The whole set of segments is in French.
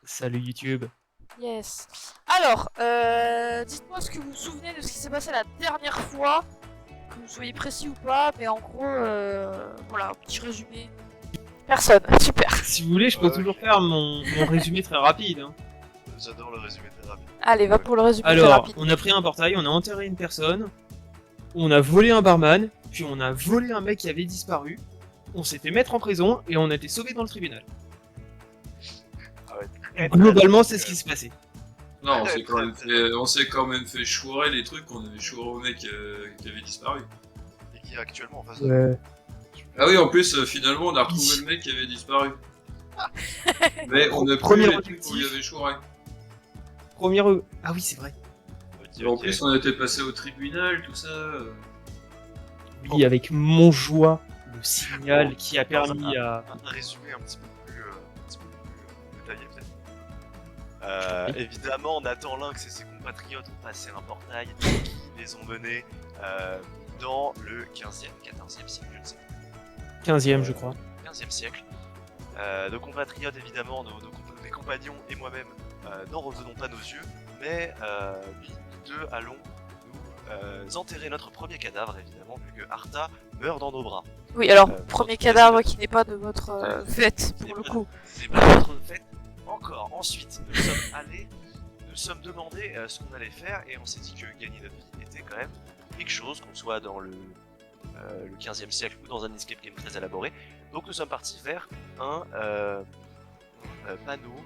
Salut YouTube. Yes. Alors, dites-moi ce que vous vous souvenez de ce qui s'est passé la dernière fois, que vous soyez précis ou pas, mais en gros, voilà, petit résumé. Personne, super. Si vous voulez, je peux toujours faire mon résumé très rapide. Hein. J'adore le résumé très rapide. Allez, va pour le résumé très Alors, rapide. on a pris un portail, on a enterré une personne, on a volé un barman, puis on a volé un mec qui avait disparu, on s'est fait mettre en prison et on a été sauvé dans le tribunal. Globalement, c'est ce qui s'est passé. Non, on s'est quand même fait chourer les trucs qu'on avait chouré au mec qui avait disparu. Et qui est actuellement en face de nous. Ah oui, en plus, finalement, on a retrouvé le mec qui avait disparu. Mais on a Premier plus les trucs qu'on lui objectif. avait chouré. Ah oui, c'est vrai. En plus, on était passé au tribunal, tout ça. Oui, avec mon joie, le signal Bon, qui a permis à... Un résumé un petit peu plus, détaillé peut-être. Oui. Évidemment, Nathan Lynx et ses compatriotes ont passé un portail qui les ont menés dans le 15e, 14e siècle, je ne sais plus. 15e, je crois. 15e siècle. Nos compatriotes, évidemment, mes compagnons et moi-même, n'en revenons pas nos yeux, mais nous deux allons nous enterrer notre premier cadavre, évidemment, vu que Artha meurt dans nos bras. Oui, alors, Euh, premier pour- cadavre qui n'est pas de votre fête, pour le coup. C'est pas notre fête encore. Ensuite, nous sommes demandé ce qu'on allait faire, et on s'est dit que gagner notre vie était quand même quelque chose, qu'on soit dans le 15e siècle ou dans un escape game très élaboré. Donc nous sommes partis vers un panneau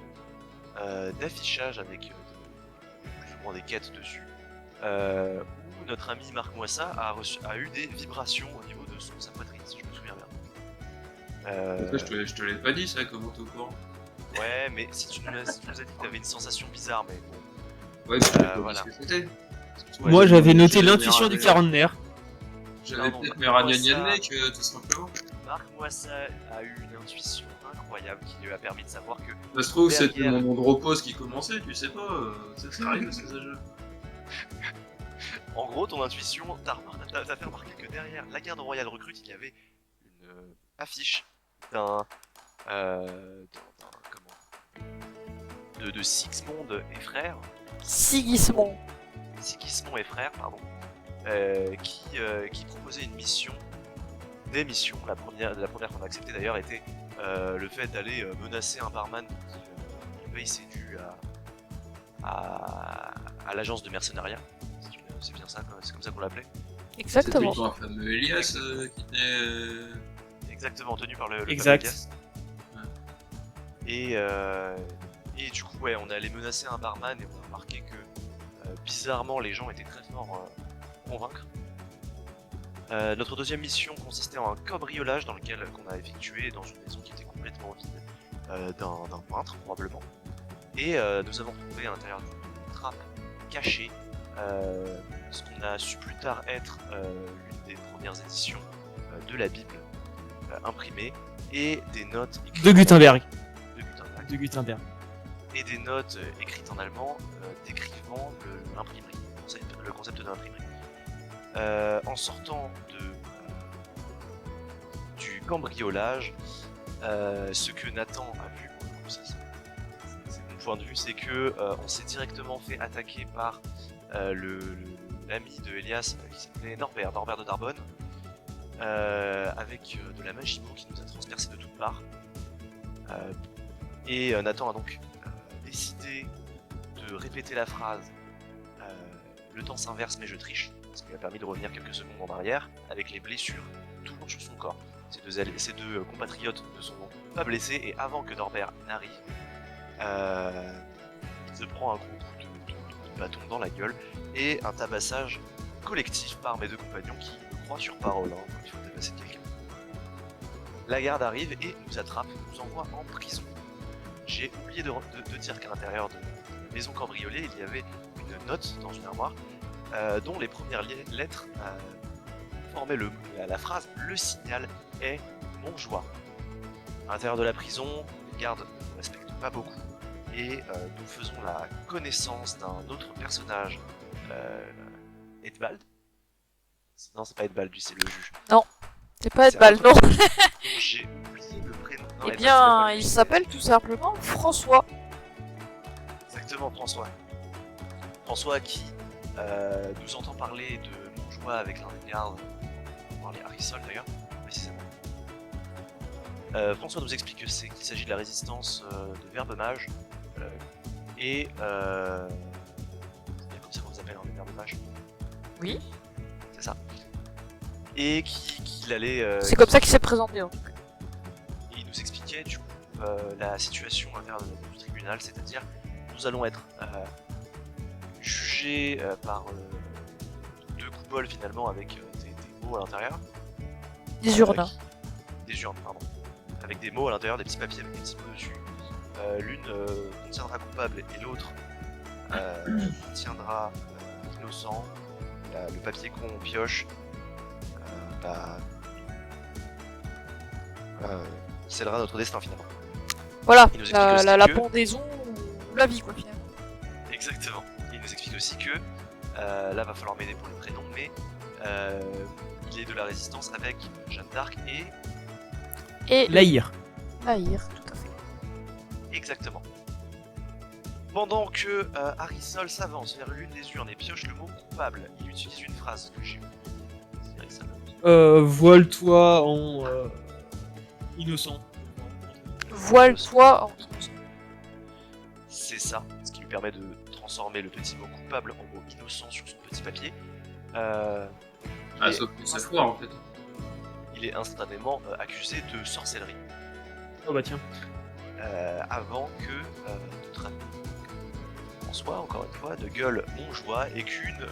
d'affichage avec plus ou moins des quêtes dessus, où notre ami Marc Moissa a eu des vibrations au niveau de sa poitrine, si je me souviens bien. Ça, je te l'ai pas dit, ça, comment t'es au courant. Ouais, mais si tu nous as dit que t'avais une sensation bizarre, mais bon. Ouais, mais je t'ai pas voilà. dit ce que c'était. Moi, j'avais noté J'avais l'intuition du quarantenaire. J'avais Non, peut-être non, mes ragnagnas de moi, mec, tout simplement. Marc Moissa a eu une intuition incroyable qui lui a permis de savoir que Ça se trouve, c'était Derrière. mon nom de repose qui commençait, tu sais pas, ça arrive, c'est ça jeu. en gros, ton intuition t'a fait remarquer que derrière la garde royale recrute, il y avait une affiche d'un. De Sigismond et frères. Sigismond. Sigismond et frères, pardon. Qui proposait une mission. Des missions. La première qu'on a acceptée d'ailleurs était le fait d'aller menacer un barman qui paye ses dus à l'agence de mercenariat. C'est bien ça, c'est comme ça qu'on l'appelait. Exactement. C'était un fameux Elias qui était. Exactement, tenu par le Exact. fameux Elias. Et du coup, ouais, on est allé menacer un barman et on a remarqué que bizarrement les gens étaient très forts à convaincre. Notre deuxième mission consistait en un cambriolage qu'on a effectué dans une maison qui était complètement vide, d'un peintre probablement. Et nous avons trouvé à l'intérieur d'une trappe cachée ce qu'on a su plus tard être l'une des premières éditions de la Bible imprimée et des notes écrites De Gutenberg. de Gutenberg. De Gutenberg. Et des notes écrites en allemand décrivant l'imprimerie, le concept de l'imprimerie. En sortant du cambriolage, ce que Nathan a vu, c'est mon point de vue, c'est que on s'est directement fait attaquer par l'ami de Elias qui s'appelait Norbert de Narbonne, avec de la magie qui nous a transpercé de toutes parts. Et Nathan a donc décidé de répéter la phrase le temps s'inverse mais je triche, ce qui lui a permis de revenir quelques secondes en arrière avec les blessures toujours sur son corps. Ces deux compatriotes ne sont donc pas blessés et avant que Norbert n'arrive, il se prend un gros coup de bâton dans la gueule et un tabassage collectif par mes deux compagnons qui me croient sur parole quand il faut tabasser quelqu'un. La garde arrive et nous attrape, nous envoie en prison. J'ai oublié de dire qu'à l'intérieur de la maison cambriolée, il y avait une note dans une armoire dont les premières lettres formaient la phrase « Le signal est mon joie ». À l'intérieur de la prison, les gardes ne respectent pas beaucoup et nous faisons la connaissance d'un autre personnage, Edvald. Non, c'est pas Edvald, lui, c'est le juge. C'est pas C'est Edbal, un non. autre J'ai oublié le prénom. Non, Eh Edvald, bien, c'est il pas s'appelle tout simplement François. exactement, François. François qui nous entend parler de Montjoie avec l'un des gardes, parler Harrison d'ailleurs, précisément. François nous explique qu'il s'agit de la résistance de Verbe Mage et c'est comme ça qu'on les appelle, hein, les Verbe Mages. Oui. C'est ça. Et qu'il allait. C'est comme ça qu'il s'est présenté en tout cas. Et il nous expliquait du coup la situation interne du tribunal, c'est-à-dire nous allons être jugés par deux coupoles finalement avec des mots à l'intérieur. Des urnes. Des urnes, pardon. Avec des mots à l'intérieur, des petits papiers avec des petits mots dessus. L'une contiendra coupable et l'autre contiendra innocent. Le papier qu'on pioche scellera notre destin finalement. Voilà, Il nous explique aussi la que- pendaison ou la vie quoi finalement. Exactement. Il nous explique aussi que là va falloir m'aider pour les prénoms, mais il est de la résistance avec Jeanne d'Arc et Et Laïr. Laïr, tout à fait. exactement. Pendant que Harrison s'avance vers l'une des urnes et pioche le mot coupable, il utilise une phrase que j'ai oubliée. C'est Harrison. Voile-toi en innocent. Voile-toi en innocent. C'est ça, ce qui lui permet de transformer le petit mot coupable en mot innocent sur son petit papier. Ah, Et sauf que ça foire en fait. il est instantanément accusé de sorcellerie Oh bah tiens. avant que notre ami François, encore une fois, de gueule Montjoie et qu'une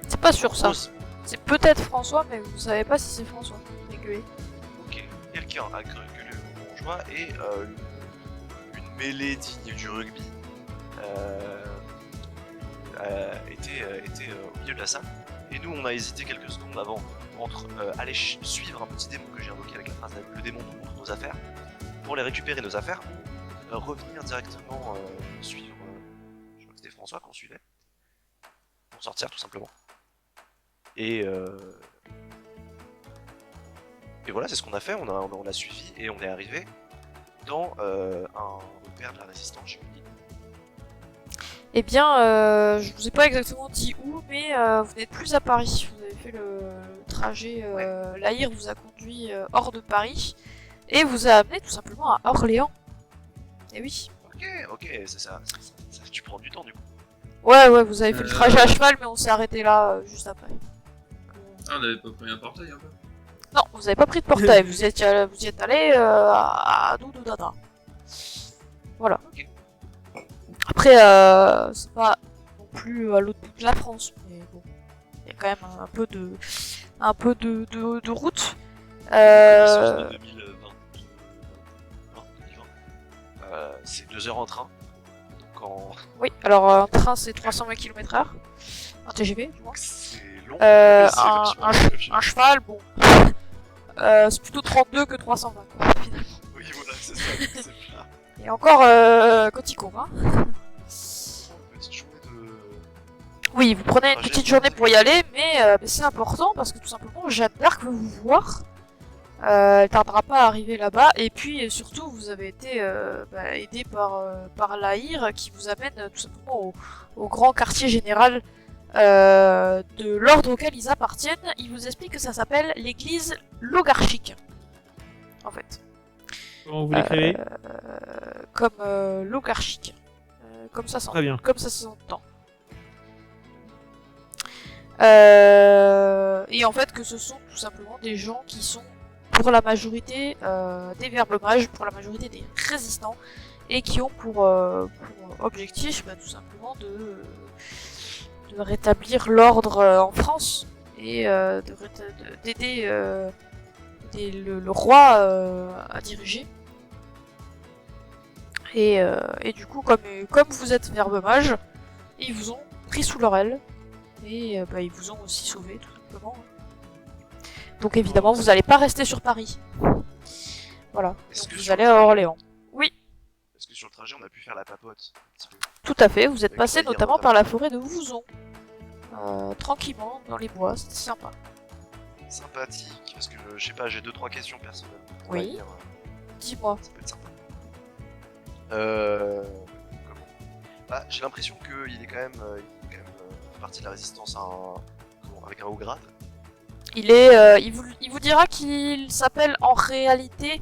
C'est pas sûr ça. grosse- C'est peut-être François, mais vous savez pas si c'est François. Dégueulé. Ok, quelqu'un a gueulé Montjoie et une mêlée digne du rugby était au milieu de la salle. Et nous, on a hésité quelques secondes avant entre aller suivre un petit démon que j'ai invoqué avec la phrase le démon nous montre nos affaires pour les récupérer nos affaires ou revenir directement suivre. Je crois que c'était François qu'on suivait pour sortir tout simplement. Et voilà, c'est ce qu'on a fait. On a suivi et on est arrivé dans un repère de la résistance, je me dis. Eh bien, je vous ai pas exactement dit où, mais vous n'êtes plus à Paris. Vous avez fait le trajet. Laïr vous a conduit hors de Paris et vous a amené tout simplement à Orléans. Et oui. Ok, c'est ça, tu prends du temps du coup. Ouais, vous avez fait le trajet à cheval, mais on s'est arrêté là juste après. Ah, on avait pas pris un portail un peu. Non, vous avez pas pris de portail, vous y êtes allé à Doudou-Dada. Voilà. Ok. Après, c'est pas non plus à l'autre bout de la France, mais bon, il y a quand même un peu de route. De 2020. C'est 2 heures en train. Donc Oui, alors un train c'est 320 km/h, un TGV, du moins. c'est long. Euh, c'est un- effectivement- Un cheval, bon, c'est plutôt 32 que 320, quoi, finalement. Oui, voilà, c'est ça. C'est ça. Et encore, quand il court, hein. Une petite journée de. Oui, vous prenez une Trajet. petite journée pour y aller, mais c'est important parce que tout simplement, Jeanne d'Arc veut vous voir. Elle tardera pas à arriver là-bas. Et puis surtout, vous avez été aidé par Laïr qui vous amène tout simplement au grand quartier général de l'ordre auquel ils appartiennent. Il vous explique que ça s'appelle l'église logarchique. En fait, Comment vous l'écrivez comme logarchique. Comme ça Très bien. Comme ça s'entend. Et en fait que ce sont tout simplement des gens qui sont pour la majorité des verbes mages, pour la majorité des résistants, et qui ont pour objectif tout simplement de rétablir l'ordre en France et d'aider le roi à diriger. Et du coup, comme vous êtes verbe mage, ils vous ont pris sous leur aile. Et ils vous ont aussi sauvé, tout simplement. Donc évidemment, vous n'allez pas rester sur Paris. Voilà. Est-ce Donc que vous sur allez le à trajet- Orléans. Oui, Est-ce que sur le trajet, on a pu faire la papote un petit peu tout à fait. Vous êtes Avec passé Laïr, notamment par la forêt de Vouzon. Tranquillement, dans les bois, c'était sympa. sympathique, parce que je sais pas, j'ai 2-3 questions personnelles. Oui. Laïr, Dis-moi. ça peut être sympa. Comment Bah, j'ai l'impression qu'il est quand même, fait partie de la résistance avec un haut grade. Il vous dira qu'il s'appelle en réalité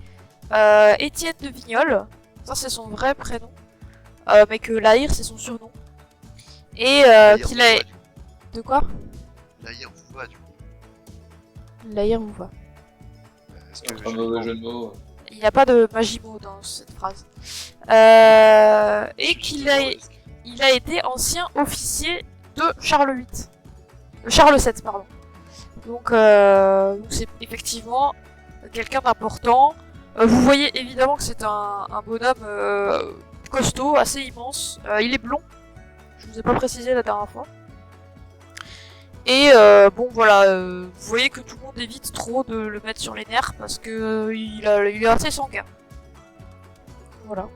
Étienne de Vignol. Ça, c'est son vrai prénom. Mais que Lahir, c'est son surnom. Et Lahir qu'il a... vous va, du coup. De quoi? Lahir vous va, du coup. Lahir vous va. Est-ce que Un mauvais jeu de mots. Il n'y a pas de magimo dans cette phrase. Et il a été ancien officier de Charles VIII. Charles VII, pardon. Donc c'est effectivement quelqu'un d'important. Vous voyez évidemment que c'est un bonhomme costaud, assez immense. Il est blond. Je vous ai pas précisé la dernière fois. Et bon voilà, vous voyez que tout le monde évite trop de le mettre sur les nerfs parce que il est assez sanguin. Voilà.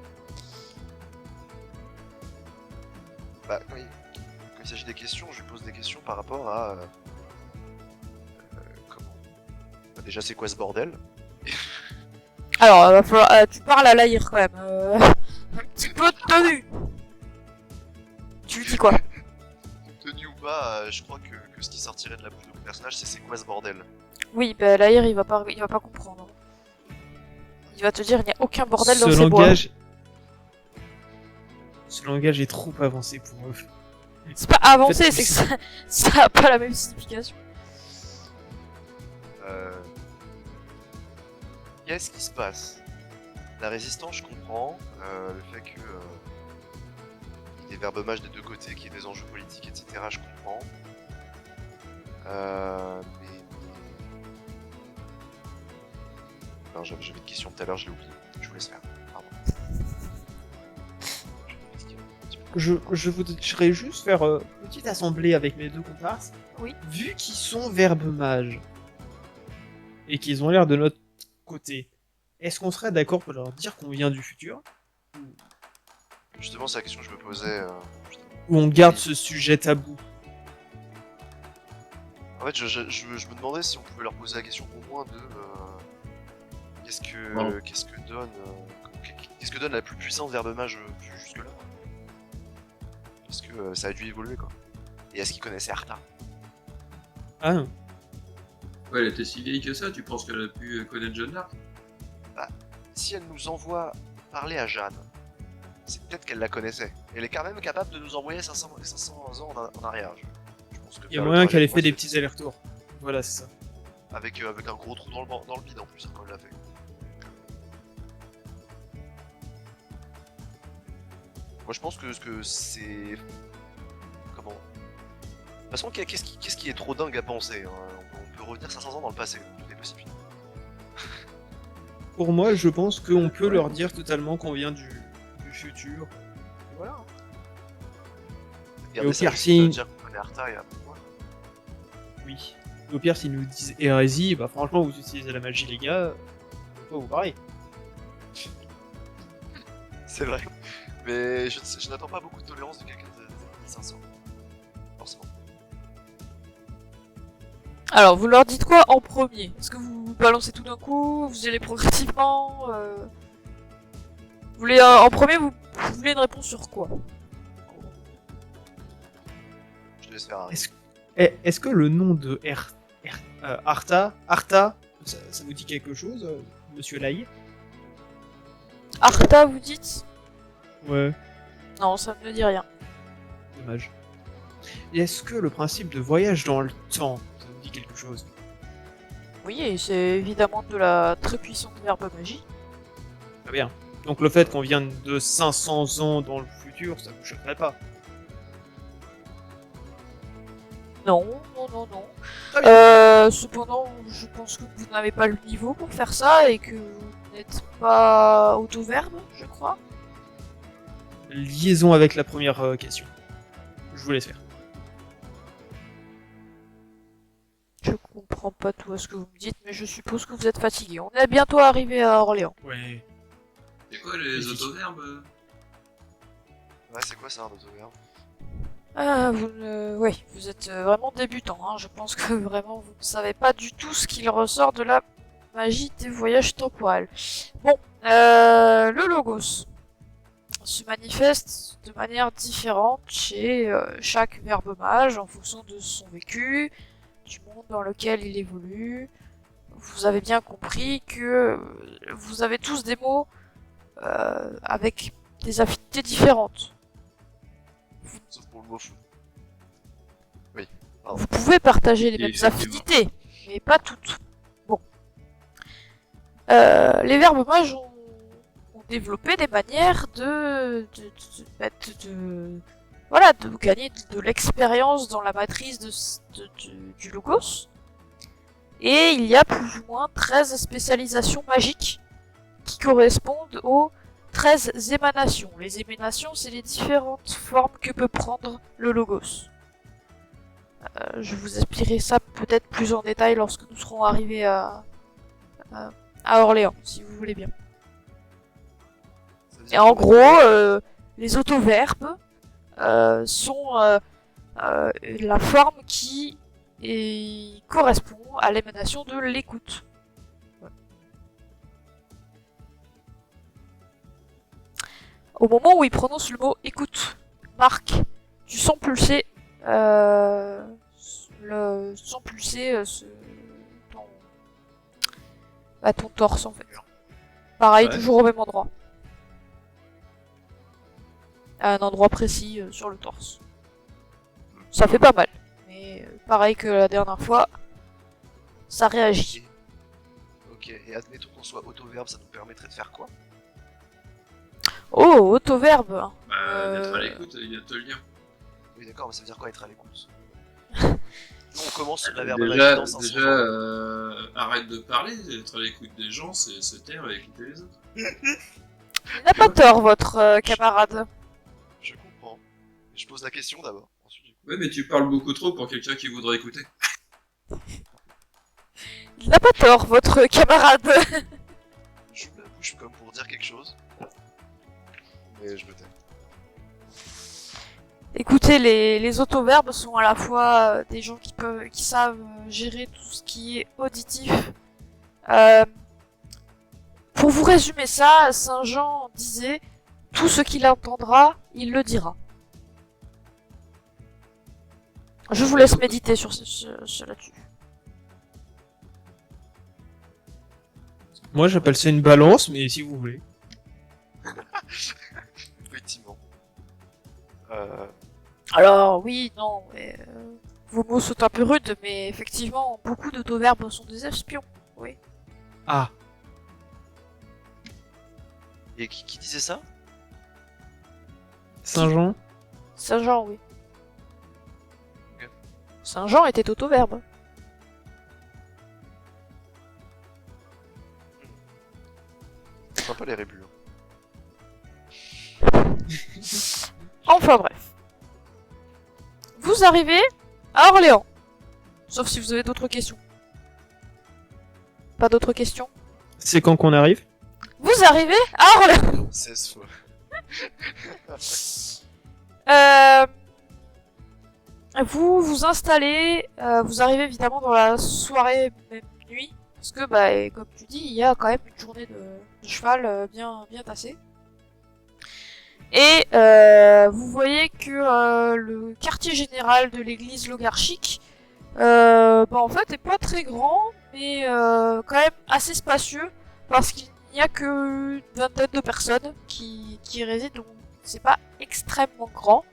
Bah, quand il s'agit des questions, je lui pose des questions par rapport à... comment bah, déjà, c'est quoi ce bordel? Alors, va falloir, tu parles à Lahir quand même. Un petit peu de tenue. Tu lui dis quoi? Tenu ou pas, je crois que ce qui sortirait de la bouche de mon personnage, c'est quoi ce bordel? Oui, bah Lahir il va pas comprendre. Il va te dire il n'y a aucun bordel dans Ce ces bois. langage... Ce langage est trop avancé pour eux. C'est pas avancé, En fait, c'est que ça a pas la même signification. Qu'est-ce qui se passe? La résistance, je comprends. Le fait que... il y ait des verbemages des deux côtés, qu'il y ait des enjeux politiques, etc., je comprends. Mais... Non, j'avais une question tout à l'heure, je l'ai oublié. Je vous laisse faire. Pardon. Je voudrais juste faire une petite assemblée avec mes deux comparses. Oui. Vu qu'ils sont verbes mages et qu'ils ont l'air de notre côté, est-ce qu'on serait d'accord pour leur dire qu'on vient du futur? Justement, c'est la question que je me posais. Ou on garde ce sujet tabou? En fait, je me demandais si on pouvait leur poser la question au moins de qu'est-ce Non. que donne la plus puissante verbe mage jusque-là. Parce que ça a dû évoluer quoi. Et est-ce qu'ils connaissaient Arta? Ah non. Ouais, elle était si vieille que ça, tu penses qu'elle a pu connaître Jeanne d'Arc? Si elle nous envoie parler à Jeanne, c'est peut-être qu'elle la connaissait. Elle est quand même capable de nous envoyer 500 ans en arrière. Je pense que Il y a faire le moyen qu'elle ait trajet, fait des c'est- petits allers-retours. Voilà, c'est ça. avec un gros trou dans le bide en plus, hein, quand elle l'a fait. Moi je pense que c'est... Comment... De toute façon, qu'est-ce qui est trop dingue à penser hein? On peut revenir 500 ans dans le passé, tout est possible. Pour moi, je pense qu'on peut leur dire totalement qu'on vient du futur. Voilà. Regardez au ça, pire, juste si- dire qu'on connaît Arta et après, voilà. Oui. Au pire, s'ils nous disent hérésie, bah franchement, vous utilisez la magie, les gars. Faut pas vous parler. C'est vrai. Mais je n'attends pas beaucoup de tolérance de quelqu'un de 1500. Forcément. Alors, vous leur dites quoi en premier? Est-ce que vous balancez tout d'un coup? Vous allez progressivement Vous voulez en premier, vous voulez une réponse sur quoi? Je te laisse faire un. Est-ce que le nom de Arta, ça vous dit quelque chose, monsieur Lahir? Arta, vous dites? Ouais. Non, ça ne me dit rien. Dommage. Et est-ce que le principe de voyage dans le temps, ça vous dit quelque chose? Oui, et c'est évidemment de la très puissante verbe magie. Très bien. Donc le fait qu'on vienne de 500 ans dans le futur, ça vous choquerait pas? Non, non, non, non. Très bien. Cependant, je pense que vous n'avez pas le niveau pour faire ça et que vous n'êtes pas auto-verbe, je crois. Liaison avec la première question. Je vous laisse faire. Je comprends pas tout à ce que vous me dites, mais je suppose que vous êtes fatigué. On est bientôt arrivé à Orléans. Ouais. C'est quoi les Vas-y. autoverbes? Ouais, c'est quoi ça, un autoverbe? Ah, oui, vous êtes vraiment débutant. Hein. Je pense que vraiment vous ne savez pas du tout ce qu'il ressort de la magie des voyages temporels. Bon, le logos. se manifeste de manière différente chez chaque verbe mage en fonction de son vécu, du monde dans lequel il évolue. Vous avez bien compris que vous avez tous des mots avec des affinités différentes. Sauf pour le mot fou. Vous pouvez partager les mêmes Effectivement. affinités, mais pas toutes. Bon. Les verbes mages ont développé des manières voilà, de gagner de l'expérience dans la matrice du logos. Et il y a plus ou moins 13 spécialisations magiques qui correspondent aux 13 émanations. Les émanations, c'est les différentes formes que peut prendre le logos. Je vous expliquerai ça peut-être plus en détail lorsque nous serons arrivés à Orléans, si vous voulez bien. Ça veut Et dire en que- gros, les autoverbes sont la forme qui correspond à l'émanation de l'écoute. Ouais. Au moment où il prononce le mot écoute, Marc, tu sens pulser ton torse en fait. Pareil, Ouais. toujours au même endroit. À un endroit précis sur le torse. Ça fait pas mal. Mais pareil que la dernière fois, ça réagit. Ok, et admettons qu'on soit autoverbe, ça nous permettrait de faire quoi? Oh, autoverbe. D'être à l'écoute, il y a le lien. Oui, d'accord, mais ça veut dire quoi être à l'écoute? Nous, on commence la verbe magie Déjà, dans 500 déjà ans. arrête de parler, être à l'écoute des gens, c'est se taire et écouter les autres. Il n'a pas tort, votre camarade. Je comprends. Mais je pose la question d'abord. Ensuite, Ouais, mais tu parles beaucoup trop pour quelqu'un qui voudrait écouter. Il n'a pas tort, votre camarade. j'ouvre la bouche comme pour dire quelque chose. Mais je me tais. Écoutez, les autoverbes sont à la fois des gens qui savent gérer tout ce qui est auditif. Pour vous résumer ça, Saint Jean disait « Tout ce qu'il entendra, il le dira ». Je vous laisse méditer sur ce là-dessus. Moi, j'appelle ça une balance, mais si vous voulez. Effectivement. Alors oui, non, mais vos mots sont un peu rudes, mais effectivement, beaucoup d'autoverbes sont des espions. Oui. Ah, Et qui disait ça? Saint-Jean. Saint Jean, oui. Ok. Saint Jean était autoverbe. Sympa les rébus. Enfin bref. Vous arrivez à Orléans. Sauf si vous avez d'autres questions. Pas d'autres questions? C'est quand qu'on arrive? Vous arrivez à Orléans. 16 fois. Vous vous installez, vous arrivez évidemment dans la soirée, même nuit, parce que, bah, et comme tu dis, il y a quand même une journée de cheval bien tassée. Et vous voyez que le quartier général de l'église logarchique, bah, en fait, est pas très grand, mais quand même assez spacieux, parce qu'il n'y a que une vingtaine de personnes qui y résident, donc c'est pas extrêmement grand.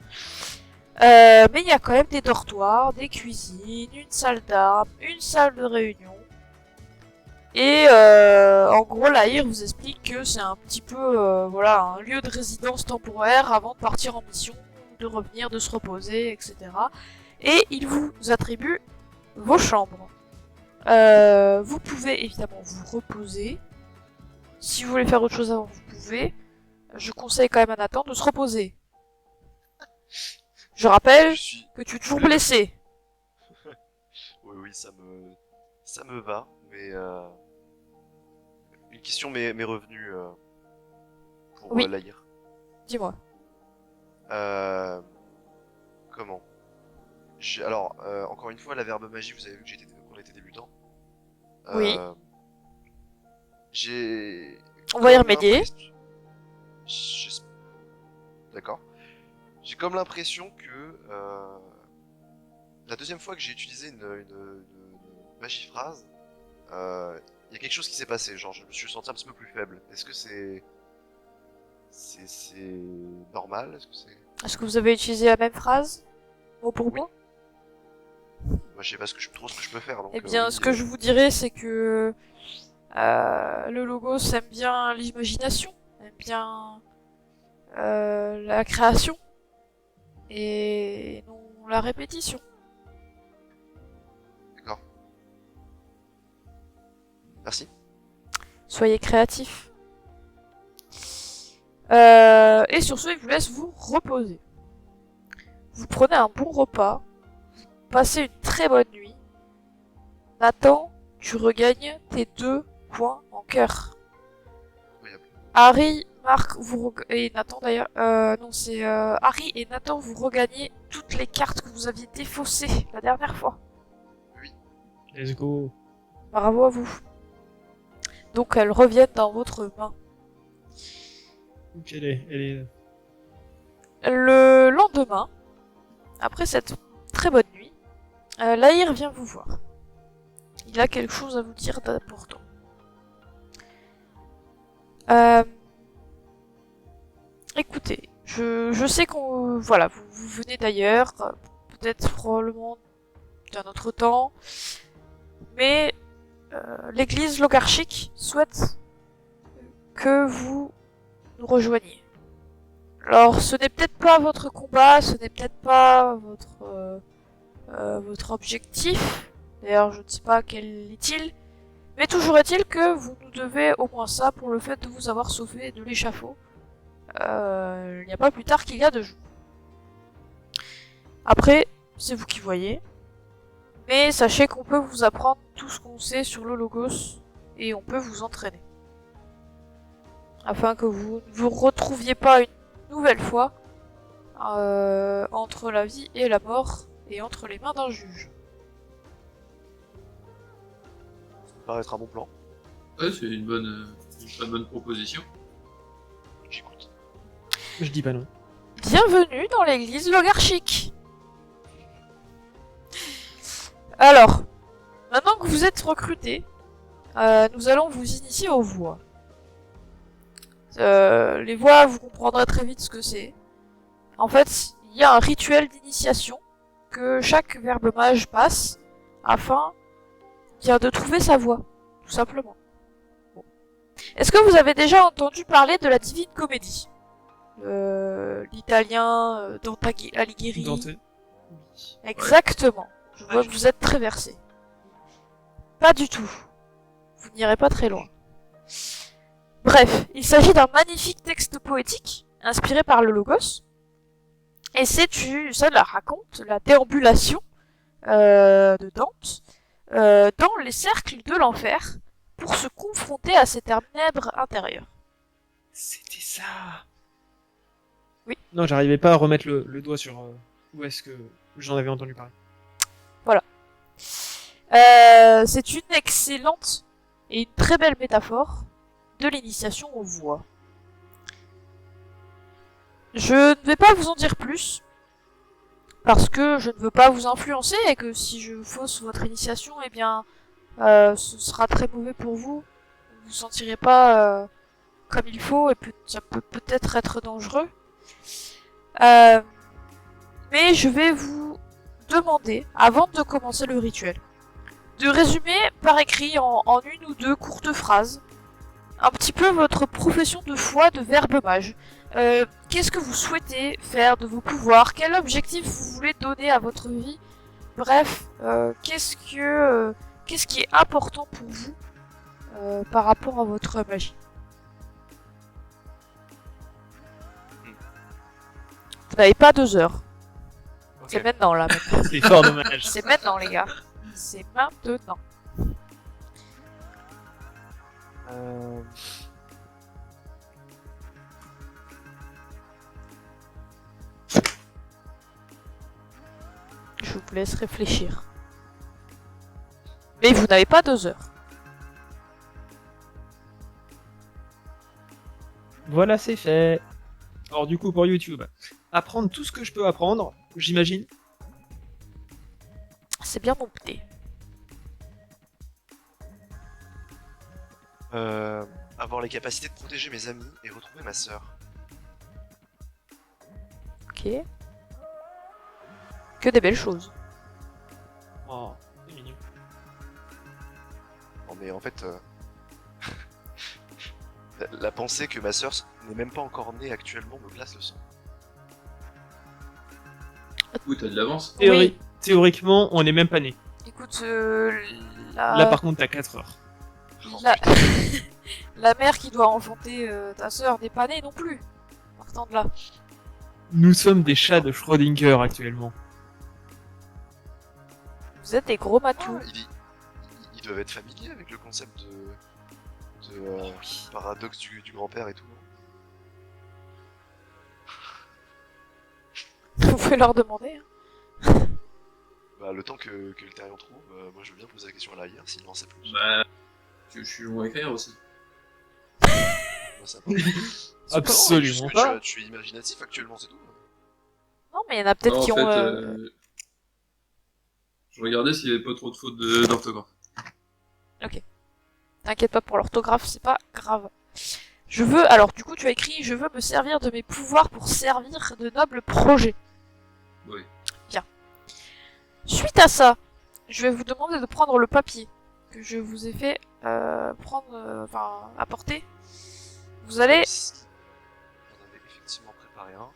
Mais il y a quand même des dortoirs, des cuisines, une salle d'armes, une salle de réunion. Et en gros, l'Aïr vous explique que c'est un petit peu voilà, un lieu de résidence temporaire avant de partir en mission, de revenir, de se reposer, etc. Et il vous attribue vos chambres. Vous pouvez évidemment vous reposer. Si vous voulez faire autre chose avant, vous pouvez. Je conseille quand même à Nathan de se reposer. Je rappelle Je suis... que tu es toujours blessé. Oui, ça me va, mais une question m'est revenue pour Oui. l'Aïr. Dis-moi. Comment? Alors, encore une fois, la verbe magie, vous avez vu que qu'on était débutant. Oui. J'ai... On va y comme remédier. l'impression- j'es- d'accord. J'ai comme l'impression que la deuxième fois que j'ai utilisé une magie phrase, il y a quelque chose qui s'est passé. Genre, je me suis senti un petit peu plus faible. Est-ce que c'est normal? Est-ce que c'est... Est-ce que vous avez utilisé la même phrase, mot pour mot? Moi, je sais pas trop ce que je peux faire. Donc, Eh bien, oui, ce que je vous dirais, c'est que le Logos aime bien l'imagination, aime bien la création, et non la répétition. D'accord. Merci. Soyez créatifs. Et sur ce, il vous laisse vous reposer. Vous prenez un bon repas, vous passez une très bonne nuit. Nathan, tu regagnes tes 2 points en cœur. Incroyable. Harry, Marc, et Nathan d'ailleurs. Non, c'est Harry et Nathan, vous regagnez toutes les cartes que vous aviez défaussées la dernière fois. Let's go. Bravo à vous. Donc elles reviennent dans votre main. Donc elle est... Le lendemain, après cette très bonne nuit, Lahir vient vous voir. Il a quelque chose à vous dire d'important. Écoutez, je sais qu'on... Voilà, vous venez d'ailleurs, peut-être probablement d'un autre temps, mais l'église logarchique souhaite que vous nous rejoigniez. Alors, ce n'est peut-être pas votre combat, ce n'est peut-être pas votre objectif. D'ailleurs, je ne sais pas quel est-il. Mais toujours est-il que vous nous devez au moins ça pour le fait de vous avoir sauvé de l'échafaud. Il n'y a pas plus tard qu'il y a 2 jours. Après, c'est vous qui voyez. Mais sachez qu'on peut vous apprendre tout ce qu'on sait sur le Logos et on peut vous entraîner. Afin que vous ne vous retrouviez pas une nouvelle fois entre la vie et la mort et entre les mains d'un juge. Ça me paraît être un bon plan. Ouais, c'est une très bonne proposition. J'écoute. Je dis pas non. Bienvenue dans l'église logarchique. Alors, maintenant que vous êtes recrutés, nous allons vous initier aux voix. Les voix, vous comprendrez très vite ce que c'est. En fait, il y a un rituel d'initiation que chaque verbe mage passe afin de trouver sa voix, tout simplement. Bon. Est-ce que vous avez déjà entendu parler de la Divine Comédie? L'italien Dante Alighieri. Dante. Exactement. Je vois que vous êtes très versé. Pas du tout. Vous n'irez pas très loin. Bref, il s'agit d'un magnifique texte poétique inspiré par le Logos. Et ça la raconte la déambulation de Dante dans les cercles de l'enfer pour se confronter à ses ténèbres intérieures. C'était ça. Oui. Non, j'arrivais pas à remettre le doigt sur où est-ce que j'en avais entendu parler. C'est une excellente et une très belle métaphore de l'initiation aux voix. Je ne vais pas vous en dire plus, parce que je ne veux pas vous influencer et que si je fausse votre initiation, eh bien, ce sera très mauvais pour vous. Vous vous sentirez pas comme il faut et ça peut peut-être être dangereux. Mais je vais vous demander, avant de commencer le rituel, de résumer par écrit en 1 ou 2 courtes phrases un petit peu votre profession de foi de verbe mage. Qu'est-ce que vous souhaitez faire de vos pouvoirs? Quel objectif vous voulez donner à votre vie? Bref, qu'est-ce qui est important pour vous par rapport à votre magie? Vous n'avez pas 2 heures. Ok. C'est maintenant là. Maintenant. C'est fort dommage. C'est maintenant les gars. C'est maintenant. Je vous laisse réfléchir. Mais vous n'avez pas 2 heures. Voilà, c'est fait. Alors du coup, pour YouTube, apprendre tout ce que je peux apprendre, j'imagine. C'est bien monté. Avoir les capacités de protéger mes amis et retrouver ma sœur. Ok. Que des belles choses. Oh, c'est mignon. Non mais en fait, la pensée que ma sœur n'est même pas encore née actuellement me glace le sang. Oui, t'as de l'avance. Théoriquement, on n'est même pas né. Écoute, Là, par contre, t'as 4 heures. la... la mère qui doit enfanter ta sœur n'est pas née non plus. Partant de là. Nous sommes des chats de Schrödinger actuellement. Vous êtes des gros matous. Ils doivent être familiers avec le concept de paradoxe du grand-père et tout. Vous pouvez leur demander. Hein. Bah, le temps que le Therion trouve, moi je veux bien poser la question à la hier s'il en sait plus. Bah, je suis long à écrire aussi. Moi, ça va. C'est Absolument marrant, pas. tu es imaginatif actuellement, c'est tout. Non, mais il y en a peut-être Non, qui en fait, ont. je regardais s'il y avait pas trop de fautes d'orthographe. T'inquiète pas pour l'orthographe, c'est pas grave. Je veux. Alors, du coup, tu as écrit je veux me servir de mes pouvoirs pour servir de nobles projets. Oui. Suite à ça, je vais vous demander de prendre le papier que je vous ai fait apporter. Vous allez. On avait effectivement préparé un.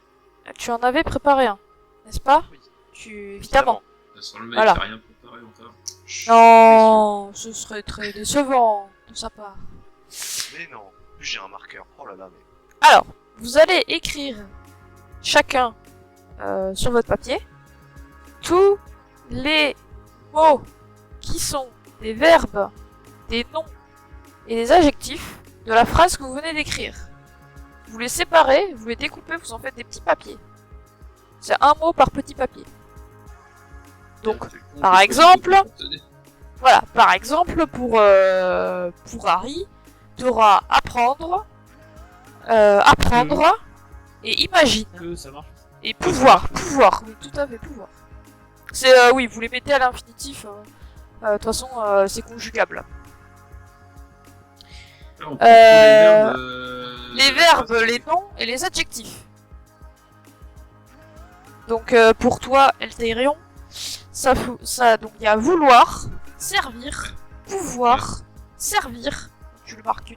Tu en avais préparé un, n'est-ce pas? Oui. Évidemment. Sans le mec, Voilà. t'as rien préparé encore. Chut, Non, ce serait très décevant de sa part. Mais non, en plus j'ai un marqueur. Oh là là, mais. Alors, vous allez écrire chacun sur votre papier tous les mots qui sont des verbes, des noms et des adjectifs de la phrase que vous venez d'écrire. Vous les séparez, vous les découpez, vous en faites des petits papiers. C'est un mot par petit papier. Donc, par exemple, voilà, par exemple, pour Harry, tu auras apprendre, apprendre et imagine. Que ça marche. Et pouvoir, oui, tout à fait, pouvoir. C'est, oui, vous les mettez à l'infinitif, de toute façon, c'est conjugable. Les verbes, les noms et les adjectifs. Donc, pour toi, Eltherion, donc il y a vouloir, servir, pouvoir, servir. Tu le marques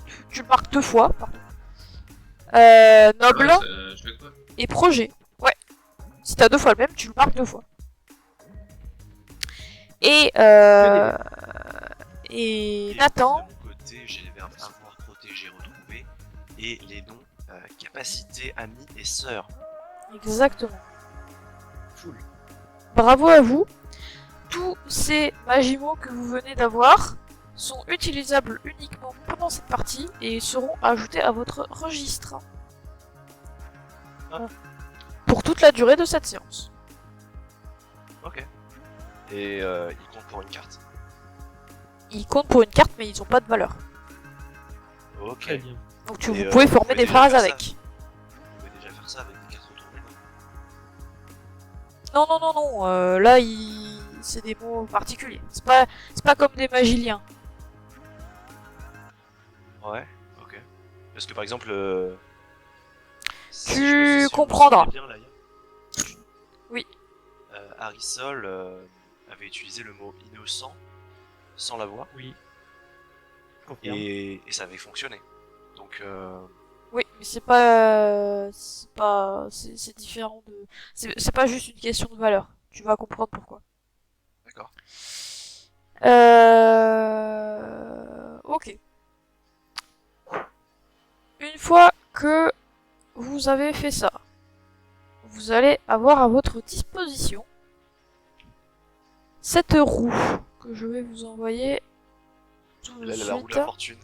2 fois, pardon. Noble et projet. Ouais. Si t'as 2 fois le même, tu le marques 2 fois. Et Nathan. De mon côté, j'ai les verbes avoir, protéger, retrouver. Et les noms capacité, amis et sœurs. Exactement. Full. Bravo à vous. Tous ces magimots que vous venez d'avoir sont utilisables uniquement pendant cette partie et seront ajoutés à votre registre. Ah. Pour toute la durée de cette séance. Ok. Et ils comptent pour une carte. Ils comptent pour une carte mais ils n'ont pas de valeur. Ok. Très bien. Donc Et, vous pouvez vous former pouvez des déjà phrases faire ça. avec. Vous pouvez déjà faire ça avec des cartes retournées. Non, là c'est des mots particuliers. C'est pas comme des magiliens. Ouais, ok. Parce que par exemple. Tu si vous comprendras. vous souvenez bien, là, Oui. Arisol avait utilisé le mot innocent sans l'avoir. Oui. Confirme. Et ça avait fonctionné. Donc. Oui, mais c'est différent de. C'est pas juste une question de valeur. Tu vas comprendre pourquoi. D'accord. Ok. Une fois que vous avez fait ça, vous allez avoir à votre disposition cette roue que je vais vous envoyer tout de Là, suite. la roue de la fortune.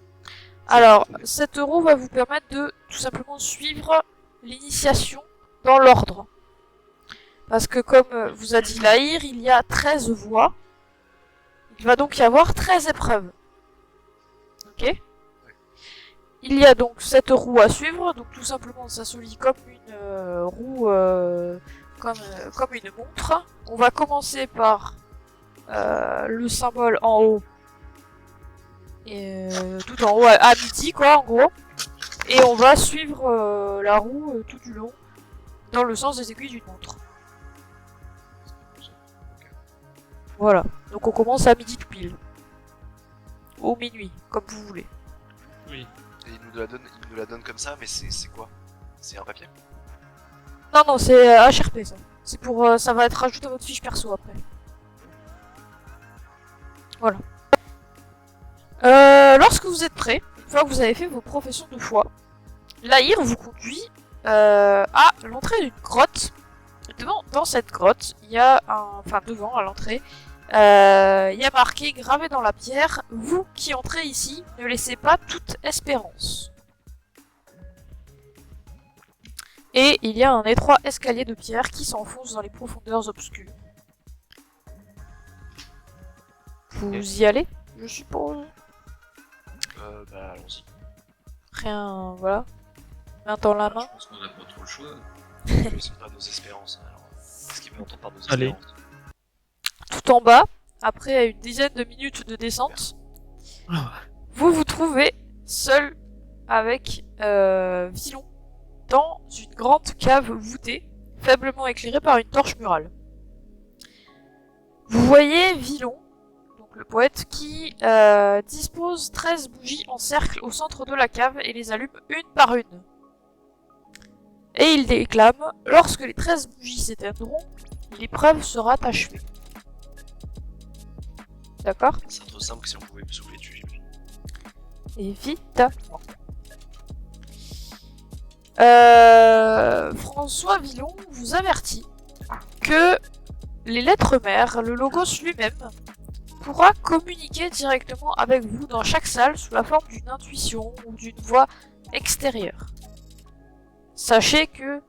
Alors, cette roue va vous permettre de tout simplement suivre l'initiation dans l'ordre. Parce que comme vous a dit Lahir, il y a 13 voies. Il va donc y avoir 13 épreuves. Ok ? Il y a donc cette roue à suivre, donc tout simplement ça se lit comme une roue comme une montre. On va commencer par le symbole en haut. Et, tout en haut à midi, quoi, en gros. Et on va suivre la roue tout du long, dans le sens des aiguilles d'une montre. Voilà. Donc on commence à midi tout pile. Ou minuit, comme vous voulez. Oui. Et il nous la donne comme ça, mais c'est quoi? C'est un papier? Non, non, c'est HRP ça. C'est pour. Ça va être rajouté à votre fiche perso après. Voilà. Lorsque vous êtes prêt, une fois que vous avez fait vos professions de foi, l'Aïr vous conduit à l'entrée d'une grotte. Dans cette grotte, il y a un. Enfin, devant, à l'entrée, il y a marqué, gravé dans la pierre, vous qui entrez ici, ne laissez pas toute espérance. Et il y a un étroit escalier de pierre qui s'enfonce dans les profondeurs obscures. Vous y allez, je suppose. Bah allons-y. Rien, voilà. Main dans la main. Je pense qu'on n'a pas trop le choix. C'est pas nos espérances. Alors, qu'est-ce qu'il veut entendre par nos Allez. espérances? Tout en bas, après une dizaine de minutes de descente, vous vous trouvez seul avec Villon dans une grande cave voûtée, faiblement éclairée par une torche murale. Vous voyez Villon, donc le poète, qui dispose 13 bougies en cercle au centre de la cave et les allume une par une. Et il déclame « Lorsque les 13 bougies s'éteindront, l'épreuve sera achevée. » D'accord? C'est trop simple que si on pouvait me souffler dessus, j'imagine. Évidemment. François Villon vous avertit que les lettres mères, le logos lui-même, pourra communiquer directement avec vous dans chaque salle sous la forme d'une intuition ou d'une voix extérieure. Sachez que,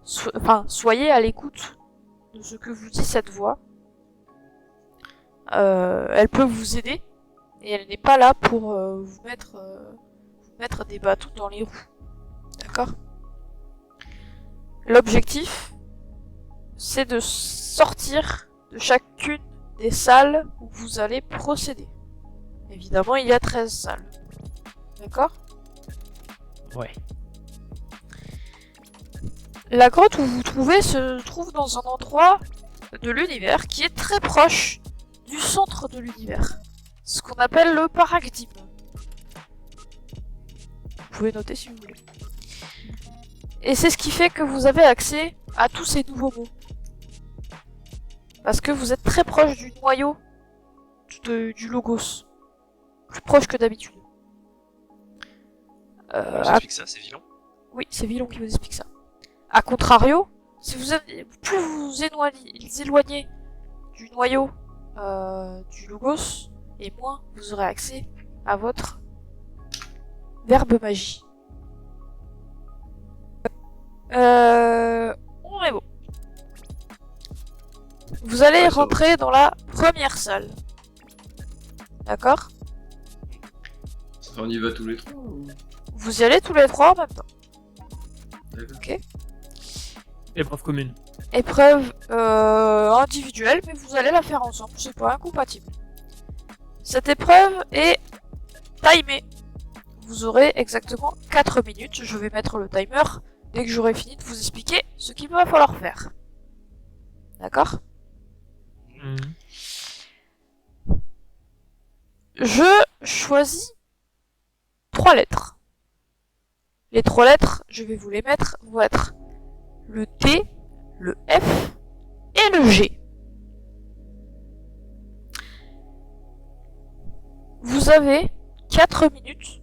soyez à l'écoute de ce que vous dit cette voix. Elle peut vous aider et elle n'est pas là pour vous mettre des bâtons dans les roues. D'accord? L'objectif, c'est de sortir de chacune des salles où vous allez procéder. Évidemment, il y a 13 salles. D'accord? Ouais. La grotte où vous vous trouvez se trouve dans un endroit de l'univers qui est très proche du centre de l'univers. Ce qu'on appelle le paradigme. Vous pouvez noter si vous voulez. Et c'est ce qui fait que vous avez accès à tous ces nouveaux mots. Parce que vous êtes très proche du noyau du logos. Plus proche que d'habitude. On vous explique ça, c'est Villon? Oui, c'est Villon qui vous explique ça. A contrario, si plus vous vous éloignez du noyau du logos, et moins vous aurez accès à votre verbe magie. On est bon. Vous allez Ouais, ça rentrer dans la première salle. D'accord? On y va tous les trois ou... Vous y allez tous les trois en même temps. D'accord. Ok. Épreuve commune. Épreuve individuelle, mais vous allez la faire ensemble, c'est pas incompatible. Cette épreuve est timée. Vous aurez exactement 4 minutes. Je vais mettre le timer dès que j'aurai fini de vous expliquer ce qu'il va falloir faire. D'accord? Je choisis 3 lettres. Les 3 lettres, je vais vous les mettre, vont être le T, le F et le G. Vous avez 4 minutes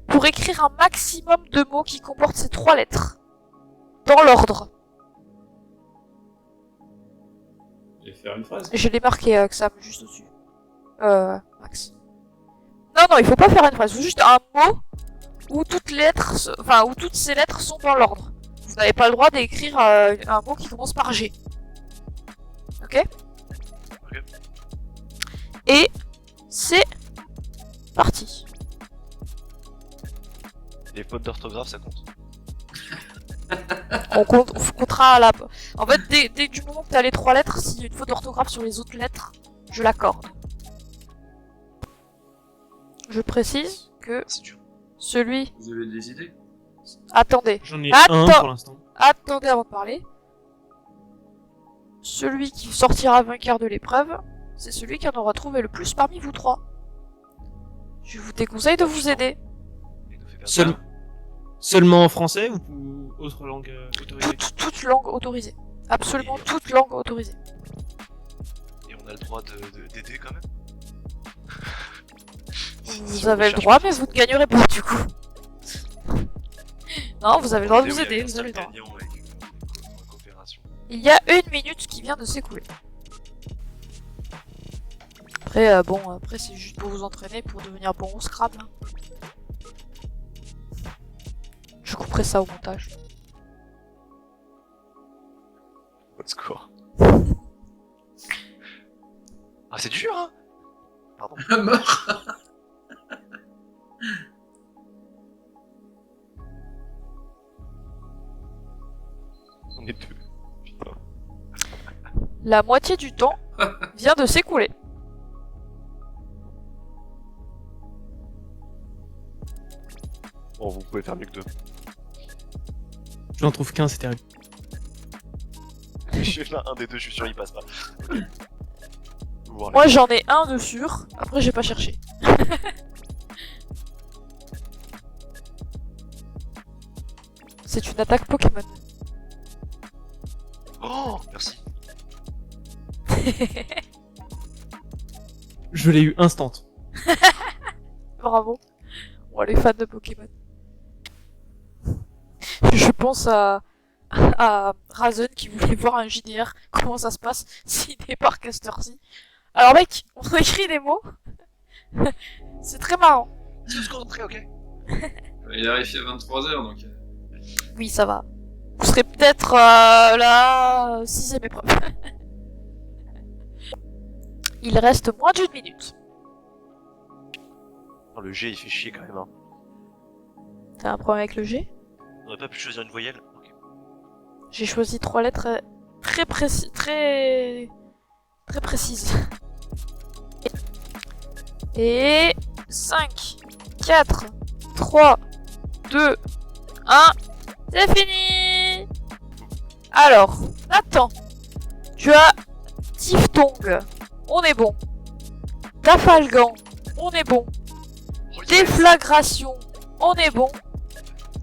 pour écrire un maximum de mots qui comportent ces 3 lettres. Dans l'ordre. Et faire une phrase. Je l'ai marqué, Xam, juste au-dessus. Max. Non, il faut pas faire une phrase. Il faut juste un mot où toutes les lettres, où toutes ces lettres sont dans l'ordre. Vous n'avez pas le droit d'écrire un mot qui commence par G. Ok? Ok. Et c'est parti. Les fautes d'orthographe, ça compte. On comptera la... En fait, dès du moment que t'as les 3 lettres, s'il y a une faute d'orthographe sur les autres lettres, je l'accorde. Je précise que C'est dur. celui... Vous avez des idées? Attendez. J'en ai Attends. un pour l'instant. Attendez avant de parler. Celui qui sortira vainqueur de l'épreuve, c'est celui qui en aura trouvé le plus parmi vous 3. Je vous déconseille de vous aider. Il nous fait perdre Seul- temps. Seulement en français ou autre langue autorisée? Toute langue autorisée. Absolument toute langue autorisée. Et on a le droit d'aider quand même. Si Vous on avez le recherche droit, pas mais vous ne forcément. gagnerez pas du coup. Non, vous avez le droit de Et vous oui, il y a aider, un vous avez le droit. gagnant avec une coopération. Il y a 1 minute qui vient de s'écouler. Après, après c'est juste pour vous entraîner, pour devenir bon au Scrabble. Hein. Je couperai ça au montage. What score? Ah, c'est dur, hein? Pardon. Mort. On est deux. Putain. La moitié du temps vient de s'écouler. Bon, vous pouvez faire mieux que deux. J'en trouve qu'un, c'est terrible. Je suis là, un des deux, je suis sûr, il passe pas. Voir les- Moi j'en ai un de sûr, après j'ai pas cherché. C'est une attaque Pokémon. Oh, merci. Je l'ai eu instant. Bravo. Bon, les fans de Pokémon. Je pense à Razen qui voulait voir un JDR, comment ça se passe s'il débarque à cette heure-ci. Alors mec, on écrit des mots. C'est très marrant. C'est se concentrer, ok? Il arrive à 23h donc. Oui, ça va. Vous serez peut-être la 6ème épreuve. Il reste moins d'1 minute. Oh, le G, il fait chier quand même, hein. T'as un problème avec le G? On aurait pas pu choisir une voyelle? Ok. J'ai choisi 3 lettres très précises. Très précises. Et 5, 4, 3, 2, 1. C'est fini! Alors, Nathan, tu as Diphtongue, on est bon. Trafalgan, on est bon. Oh, yes. Déflagration, on est bon.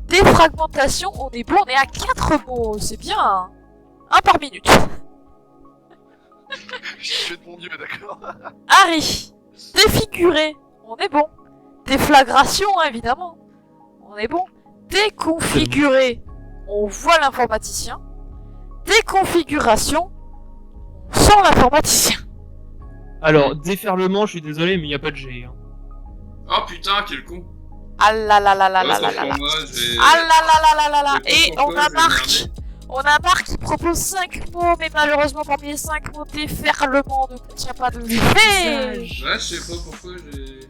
Défragmentation, on est bon. On est à 4 mots, c'est bien. Hein. 1 par minute. Je fais de mon dieu, d'accord. Harry, défiguré, on est bon. Déflagration, évidemment, on est bon. Déconfiguré, on voit l'informaticien. Déconfiguration, on sent l'informaticien. Alors, déferlement, je suis désolé, mais il n'y a pas de G. Hein. Oh putain, quel con! Ah là là là là là Ouais, là ça là là. fait moi, j'ai- Ah là là là là là là. j'ai Et pas on pourquoi a je vais Marc. m'énerver. On a Marc qui propose 5 mots, mais malheureusement parmi les 5 mots, déferlement ne contient pas de V. Ouais, je sais pas pourquoi j'ai.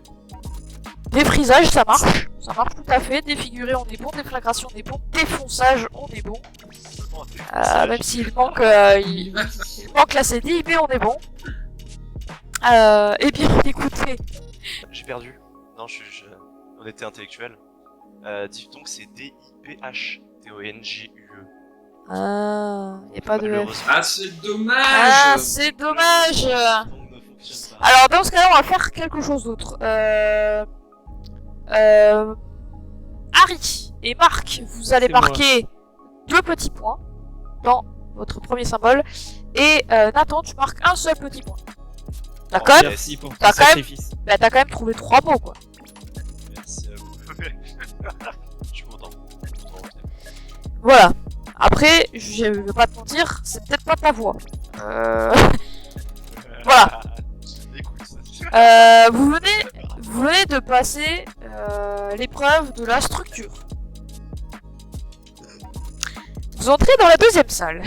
Défrisage, ça marche tout à fait. Défiguré, on est bon. Déflagration, on est bon. Défonçage, on est bon. Même s'il manque, il manque la CDI, mais on est bon. Eh bien, écoutez, J'ai perdu. Non, honnêteté intellectuelle. Diphtongue, c'est D-I-P-H-T-O-N-G-U-E. y a pas de F. Malheureusement, Ah, c'est dommage! Ah, c'est dommage. Diphtongue ne fonctionne pas. Alors, dans ce cas-là, on va faire quelque chose d'autre. Harry et Marc, vous allez C'est moi. marquer 2 petits points dans votre premier symbole. Et Nathan, tu marques un seul petit point. D'accord? Oh, Merci pour T'as ton quand même- sacrifice. Bah, t'as quand même trouvé 3 mots, quoi. Merci à vous. Je suis content. Voilà. Après, je vais pas te mentir, c'est peut-être pas ta voix. Voilà. Écoute. Vous venez de passer l'épreuve de la structure. Vous entrez dans la 2e salle.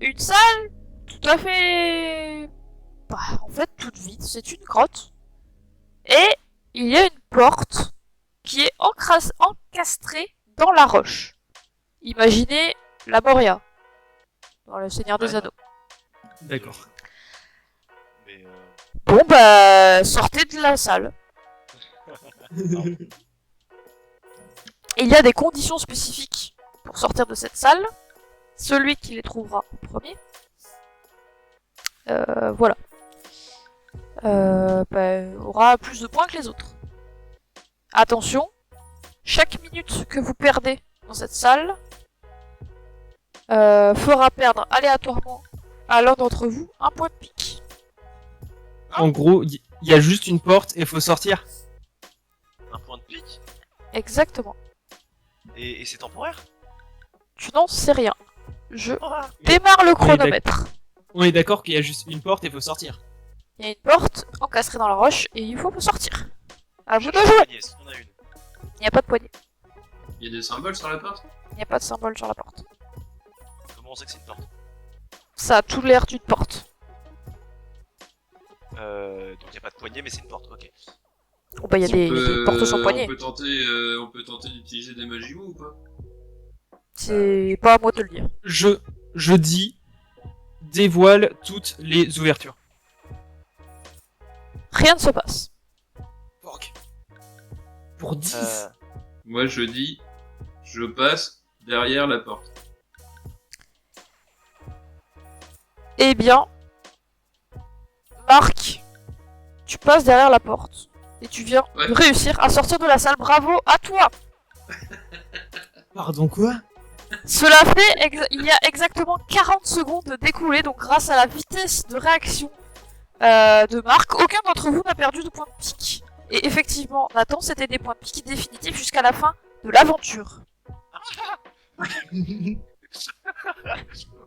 Une salle tout à fait... Bah, en fait, toute vide. C'est une grotte. Et il y a une porte qui est encastré dans la roche. Imaginez la Moria, dans le Seigneur des Ouais. Anneaux. D'accord. Mais Bon bah, sortez de la salle. Il y a des conditions spécifiques pour sortir de cette salle. Celui qui les trouvera en premier. Voilà. Aura plus de points que les autres. Attention, chaque minute que vous perdez dans cette salle fera perdre aléatoirement à l'un d'entre vous un point de pique. En gros, il y a juste une porte et faut sortir. un point de pique. Exactement. Et c'est temporaire. Tu n'en sais rien. Je Ah, démarre le chronomètre. On est d'accord qu'il y a juste une porte et faut sortir. Il y a une porte encastrée dans la roche et il faut sortir. À vous de cherche jouer. la poignée, est-ce qu'on a une? Il n'y a pas de poignée. Il y a des symboles sur la porte? Il n'y a pas de symbole sur la porte. Comment on sait que c'est une porte? Ça a tout l'air d'une porte. Donc il y a pas de poignée, mais c'est une porte. Ok. Bon bah il y a des portes sans poignée. On peut tenter d'utiliser des magies ou pas? C'est pas à moi de te le dire. Je dis dévoile toutes les ouvertures. Rien ne se passe. Fuck. Pour 10. Moi je dis, je passe derrière la porte. Eh bien, Marc, tu passes derrière la porte et tu viens Ouais. de réussir à sortir de la salle. Bravo à toi. Pardon quoi? Cela fait il y a exactement 40 secondes d'écoulées, donc grâce à la vitesse de réaction de Marc, aucun d'entre vous n'a perdu de points de pique. Et effectivement, Nathan, c'était des points de pique définitifs jusqu'à la fin de l'aventure.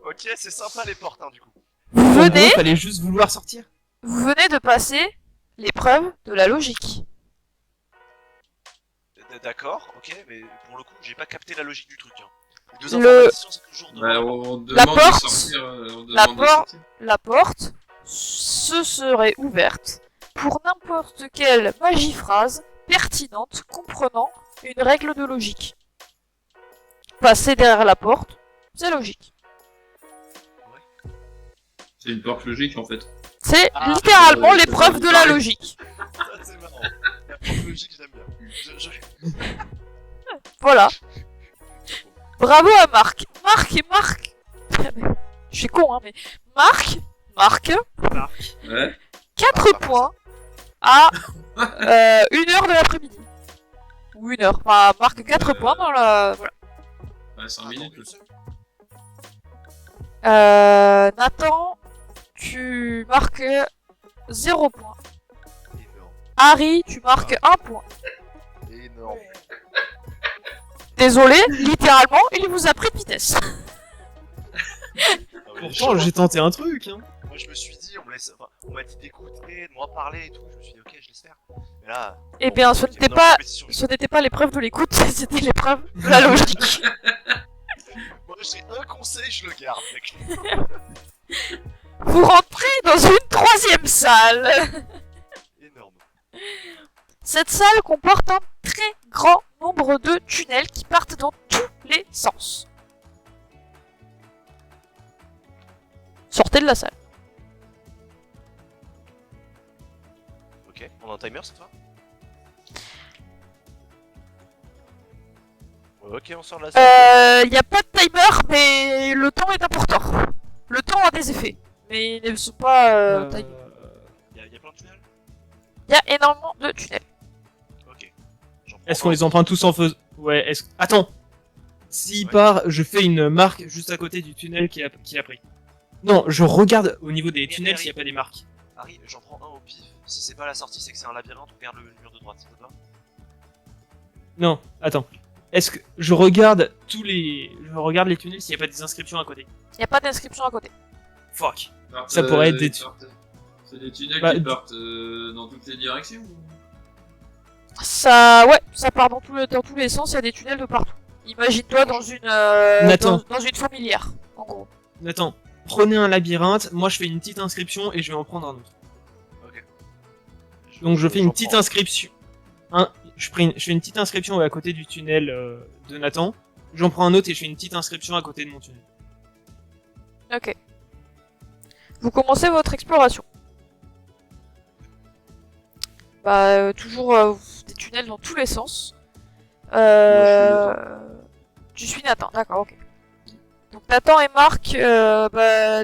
Ok, c'est sympa les portes, hein, du coup. Vous En venez, gros, fallait juste vouloir sortir. vous venez de passer l'épreuve de la logique. D'accord, ok, mais pour le coup, j'ai pas capté la logique du truc. Hein. Les deux Le- informaticiens, c'est toujours de. Bah, on La demande porte- de sortir. On la demande de porte- sortir. La porte se serait ouverte pour n'importe quelle magiphrase pertinente comprenant une règle de logique. Passer derrière la porte, c'est logique. C'est une porte logique en fait. C'est Ah, littéralement c'est l'épreuve pas de la pareil. logique. Ça, c'est marrant. La porte logique, je l'aime bien. Voilà. Bravo à Marc. Marc. Je suis con, hein, mais Marc, Ouais. 4 points à 1h de l'après-midi. Ou 1h. Enfin, Marc 4 points dans la. Voilà. Ouais, 5 minutes. aussi. Nathan, tu marques 0 points. Énorme. Harry, tu marques 1 point. Énorme. Désolé, littéralement, il vous a pris de vitesse. Ah ouais, Pourtant, j'ai tenté un truc. Hein. Moi, je me suis dit, on m'a dit d'écouter, de moi parler et tout. Je me suis dit, ok, je laisse faire. Mais là. Eh bien, ce il y a n'était une pas, compétition. ce n'était pas l'épreuve de l'écoute, c'était l'épreuve de la logique. Moi, j'ai un conseil, je le garde, mec. Vous rentrez dans une troisième salle. Énorme. Cette salle comporte un très grand nombre de tunnels qui partent dans tous les sens. Sortez de la salle. Ok, on a un timer cette fois? Ok, on sort de la salle. Il n'y a pas de timer, mais le temps est important. Le temps a des effets, mais ils ne sont pas timés. Y a plein de tunnels? Il y a énormément de tunnels. Ok. J'en prends Est-ce qu'on un. les emprunte tous en faisant... Ouais, est-ce... Attends. S'il Ouais. part, je fais une marque juste à côté du tunnel qu'il a pris. Non, je regarde au niveau des tunnels s'il n'y a pas des marques. Harry, j'en prends un au pif. Si c'est pas la sortie, c'est que c'est un labyrinthe, regarde le mur de droite, ça te va? Non, attends. Est-ce que je regarde Je regarde les tunnels s'il n'y a pas des inscriptions à côté. Il n'y a pas d'inscription à côté. Fuck. Partent, Ça pourrait être des ils partent- C'est des tunnels Bah, qui partent dans toutes les directions ou- Ça, ouais, ça part dans tous les sens, il y a des tunnels de partout. Imagine-toi dans une, Nathan. dans une fourmilière, en gros. Attends, prenez un labyrinthe, moi je fais une petite inscription et je vais en prendre un autre. Ok. Donc je fais une j'en petite prends. inscription. je fais une petite inscription à côté du tunnel de Nathan. J'en prends un autre et je fais une petite inscription à côté de mon tunnel. Ok. Vous commencez votre exploration. Toujours des tunnels dans tous les sens. Tu suis Nathan, d'accord, ok. Donc Nathan et Marc,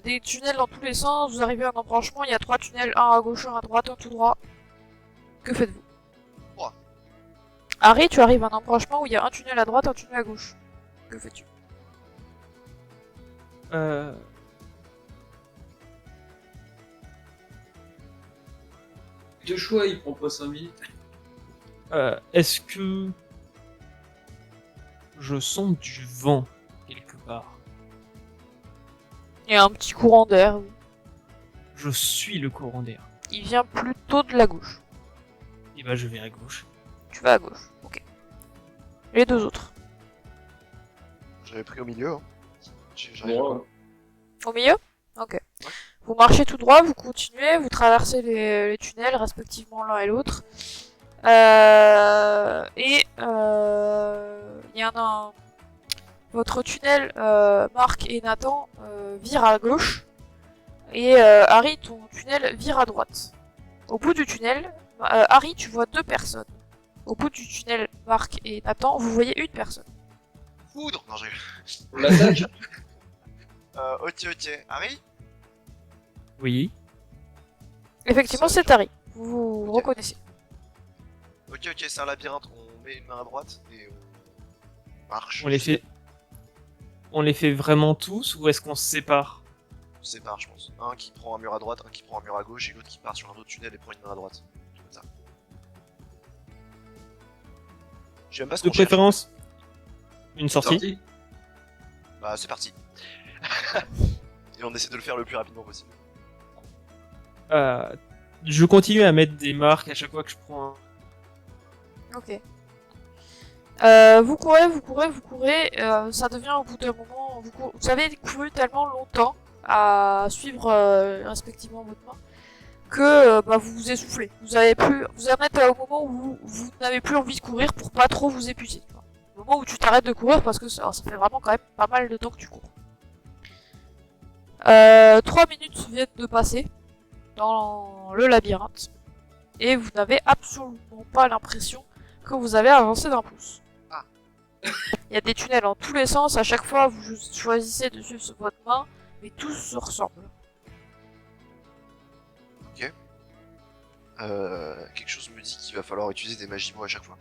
des tunnels dans tous les sens, vous arrivez à un embranchement, il y a 3 tunnels, un à gauche, un à droite, un tout droit. Que faites-vous? Droit. Harry, tu arrives à un embranchement où il y a un tunnel à droite, un tunnel à gauche. Que fais-tu? De choix, il prend pas 5 minutes. Est-ce que je sens du vent quelque part? Il y a un petit courant d'air, oui. Je suis le courant d'air. Il vient plutôt de la gauche. Et bah je vais à gauche. Tu vas à gauche, ok. Les deux autres. J'avais pris au milieu. Hein. J'arrive à Bon, quoi Au milieu? Ok. Vous marchez tout droit, vous continuez, vous traversez les tunnels respectivement l'un et l'autre. Il y en a un. Votre tunnel, Marc et Nathan, vire à gauche. Et Harry, ton tunnel vire à droite. Au bout du tunnel, Harry, tu vois 2 personnes. Au bout du tunnel, Marc et Nathan, vous voyez une personne. Foudre. Non, j'ai. on l'attaque. Ok. Harry. Oui. Effectivement, c'est Harry. Vous reconnaissez. Ok, c'est un labyrinthe. On met une main à droite et on marche. On les fait vraiment tous ou est-ce qu'on se sépare? On se sépare, je pense. Un qui prend un mur à droite, un qui prend un mur à gauche, et l'autre qui part sur un autre tunnel et prend une main à droite. Comme ça. Je sais même pas ce De qu'on cherche. préférence, une sortie. Bah, c'est parti. Et on essaie de le faire le plus rapidement possible. Je continue à mettre des marques à chaque fois que je prends un... Ok. Vous courez, ça devient au bout d'un moment, vous avez couru tellement longtemps à suivre respectivement votre main que vous vous essoufflez. Vous en êtes au moment où vous n'avez plus envie de courir pour pas trop vous épuiser. Au moment où tu t'arrêtes de courir parce que ça fait vraiment quand même pas mal de temps que tu cours. 3 minutes viennent de passer dans le labyrinthe et vous n'avez absolument pas l'impression que vous avez avancé d'un pouce. Il y a des tunnels dans tous les sens, à chaque fois vous choisissez de suivre sur votre main, mais tous se ressemblent. Quelque chose me dit qu'il va falloir utiliser des magies mots à chaque fois.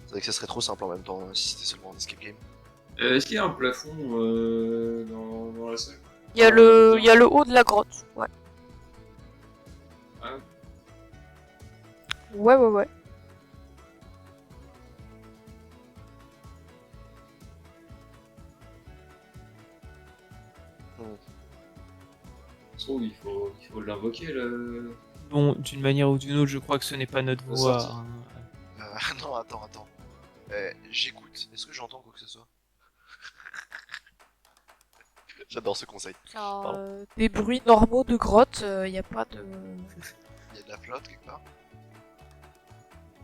C'est vrai que ça serait trop simple en même temps si c'était seulement un escape game. Est-ce qu'il y a un plafond dans la salle? Il y a le haut de la grotte, ouais. Ah. Ouais. Ça se trouve, il faut l'invoquer le. Bon, d'une manière ou d'une autre, je crois que ce n'est pas notre La voie. sortie. Hein. Non, attends. J'écoute. Est-ce que j'entends quoi que ce soit? J'adore ce conseil. Des bruits normaux de grotte, il n'y a pas de... Il y a de la flotte quelque part.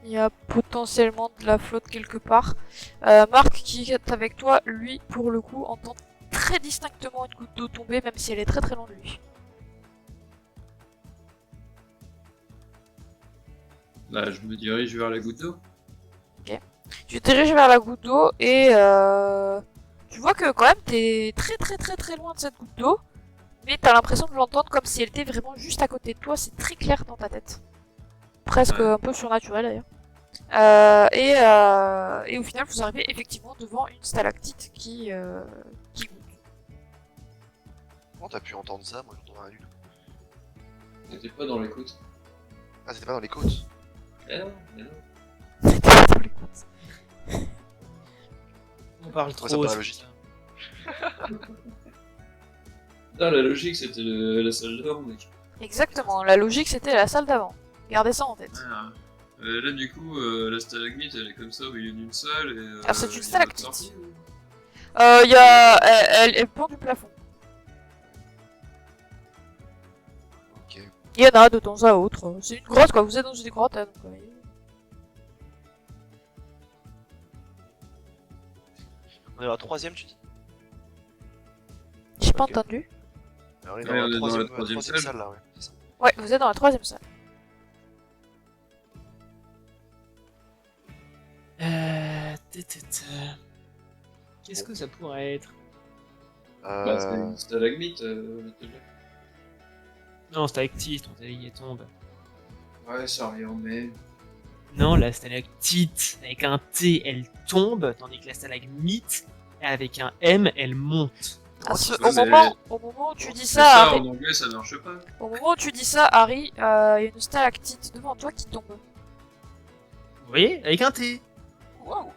Il y a potentiellement de la flotte quelque part. Marc qui est avec toi, lui, pour le coup, entend très distinctement une goutte d'eau tomber, même si elle est très très loin de lui. Là, je me dirige vers la goutte d'eau. Tu te diriges vers la goutte d'eau et tu vois que quand même t'es très très très très loin de cette goutte d'eau, mais t'as l'impression de l'entendre comme si elle était vraiment juste à côté de toi, c'est très clair dans ta tête. Presque un peu surnaturel d'ailleurs. Et au final vous arrivez effectivement devant une stalactite qui goûte. Comment t'as pu entendre ça? Moi j'entends rien du tout. T'étais pas dans les côtes. Ah, c'était pas dans les côtes? Eh non, mais non. C'était pas dans les côtes. On parle Ouais, trop. ça paraît c'est logique. Non, la logique c'était la salle d'avant, mec. Exactement, la logique c'était la salle d'avant. Gardez ça en tête. Ah. Là, du coup, la stalagmite elle est comme ça au milieu d'une salle et. Ah, c'est une y a stalactite. notre sortie, ou- Elle pend du plafond. Ok. Il y en a de temps à autre. C'est une grotte quoi, vous êtes dans une grotte. Hein, donc, On est à la troisième, tu dis? J'ai pas Ok. entendu. Alors, on est Ouais, on est dans la la troisième troisième salle. là, ouais. C'est ça. Ouais, vous êtes dans la 3ème salle. Qu'est-ce que ça pourrait être? Bah, c'est une stalagmite. Non, stalactite, ton taille tombe. Ouais, ça rien, mais. Non, la stalactite, avec un T, elle tombe, tandis que la stalagmite, avec un M, elle monte. Ah, Ouais, mais- au moment où tu dis Ça, ça, Harry, en anglais, ça marche pas. au moment où tu dis ça, Harry, il y a une stalactite devant toi qui tombe. Vous voyez? Avec un T. Waouh.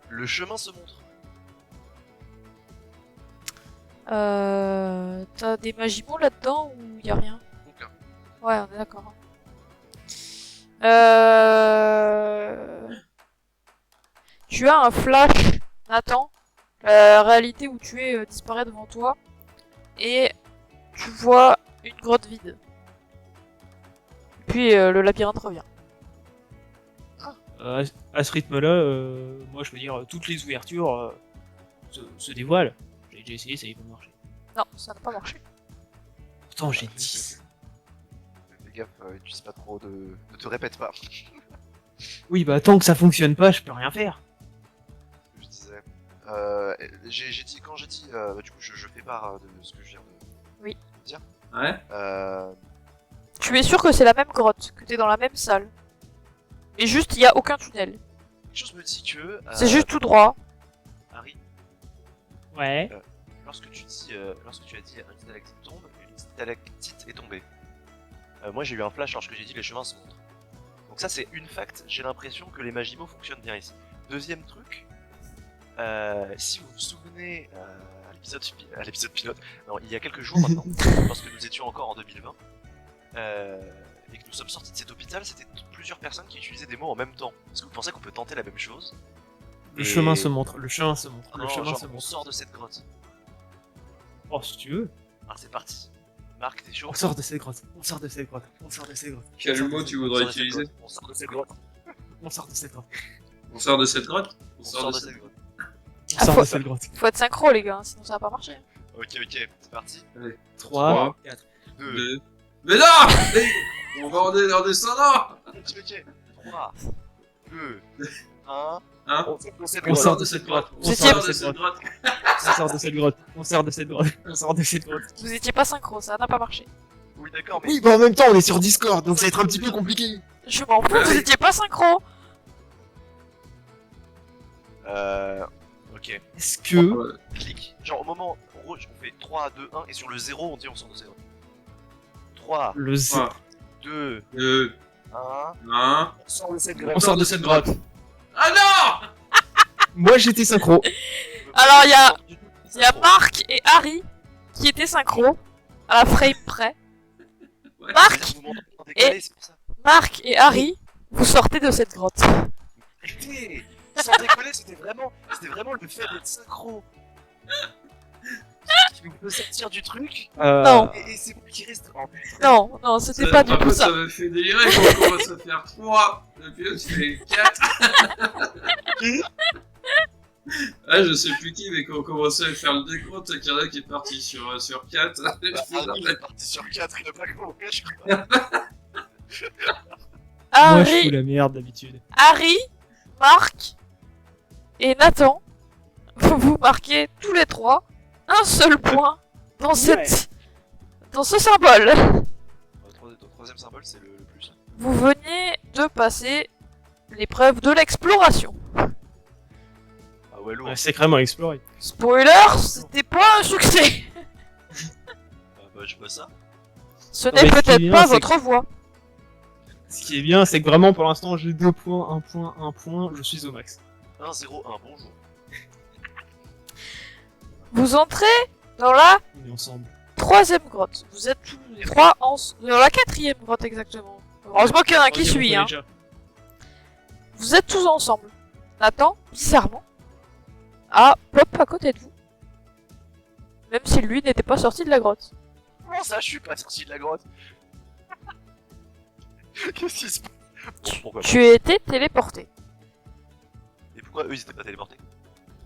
Le chemin se montre. T'as des magimos là-dedans ou y a rien? Aucun. Ouais, on est d'accord. Tu as un flash, Nathan. La réalité où tu es disparaît devant toi. Et tu vois une grotte vide. Puis le labyrinthe revient. À ce rythme-là, moi je veux dire, toutes les ouvertures se dévoilent. J'ai déjà essayé, ça n'a pas marché. Non, ça n'a pas marché. Pourtant j'ai 10. Fais gaffe, utilise pas trop de. Ne te répète pas. Oui, bah tant que ça fonctionne pas, je peux rien faire. Ce que je disais. J'ai dit, quand j'ai dit, bah, du coup, je fais part de ce que je viens de dire. Ouais. Tu es sûr que c'est la même grotte, que t'es dans la même salle. Et juste, il y a aucun tunnel. Quelque chose me dit que. C'est juste tout droit. Harry, Ouais. lorsque tu as dit une stalactite tombe, une stalactite est tombée. Moi j'ai eu un flash lorsque j'ai dit les chemins se montrent. Donc ça c'est une fact, j'ai l'impression que les Magimos fonctionnent bien ici. Deuxième truc, si vous vous souvenez à l'épisode pilote, non, il y a quelques jours maintenant, lorsque nous étions encore en 2020, et que nous sommes sortis de cet hôpital, c'était plusieurs personnes qui utilisaient des mots en même temps. Est-ce que vous pensez qu'on peut tenter la même chose? Le Et- chemin se montre, le chemin se montre, Ah le non, chemin genre, se on montre. sort de cette grotte. Oh, si tu veux. Alors c'est parti. Marc, t'es chaud? On sort de cette grotte, on sort de cette grotte, on sort de cette grotte. Quel mot tu voudrais On sort de cette utiliser? grotte. On sort de cette grotte. On sort de cette grotte. On sort de cette grotte? On sort de cette grotte. On Ah, sort faut- de cette grotte. Faut être synchro, les gars, sinon ça va pas marcher. Ok, c'est parti. 3, 4. 2, Deux. Mais non! Mais on va en descendant! ok. 3, 2, 1. Hein? On sort de cette grotte. Vous On étiez- sort de cette grotte. On sort de cette grotte. On sort de cette grotte. On sort de cette grotte. Vous étiez pas synchro, ça n'a pas marché. Oui, d'accord, mais Oui, bah en même temps, on est sur Discord, donc ça va être un petit peu compliqué. Je m'en fous, vous étiez pas synchro. ok. Est-ce que. Clic. Genre au moment rouge, on fait 3, 2, 1 et sur le 0, on dit on sort de cette grotte. 3, Le Z. 2, 2, 1. 1. On sort de cette On grotte. sort de cette grotte. Ah non! Moi j'étais synchro. Alors, il y a Marc et Harry qui étaient synchro, à la frame près. Ouais. Marc, Vous m'entendez en décalé, c'est pour ça. Marc et Harry, vous sortez de cette grotte. Arrêtez. Sans décoller, c'était vraiment le fait d'être synchro qui nous peut sortir du truc. Non. Et c'est moi qui reste. Oh, putain. Non, non, c'était pas du Après, tout ça. Ça me fait délirer quand on commence à faire 3. Et puis là, tu fais 4. Ah, je sais plus qui, mais quand on commençait à faire le décompte, il y en a qui est parti sur 4. Bah, il est parti sur 4, il a pas compris, je crois. Moi je fous Harry, la merde d'habitude. Harry, Marc et Nathan, vous marquez tous les trois un seul point dans dans ce symbole. Le troisième symbole, c'est le plus. Vous veniez de passer l'épreuve de l'exploration. Ah ouais, lourd. On a sacrément exploré. Spoiler, c'était pas un succès. Bah, je vois ça. Ce mais n'est ce qui est peut-être bien, pas c'est votre voix. Ce qui est bien, c'est que vraiment pour l'instant j'ai 2 points, 1 point, 1 point, je suis au max. 1, 0, 1, bonjour. Vous entrez dans la On est ensemble. troisième grotte. Vous êtes tous les trois dans la quatrième grotte exactement. Heureusement qu'il y en a un qui Ok, on suit. connaît Hein. déjà. Vous êtes tous ensemble. Nathan, bizarrement, a pop à côté de vous. Même si lui n'était pas sorti de la grotte. Comment ça, je suis pas sorti de la grotte? Qu'est-ce qui se passe? Bon, pourquoi? Tu as été téléporté. Et pourquoi eux ils étaient pas téléportés?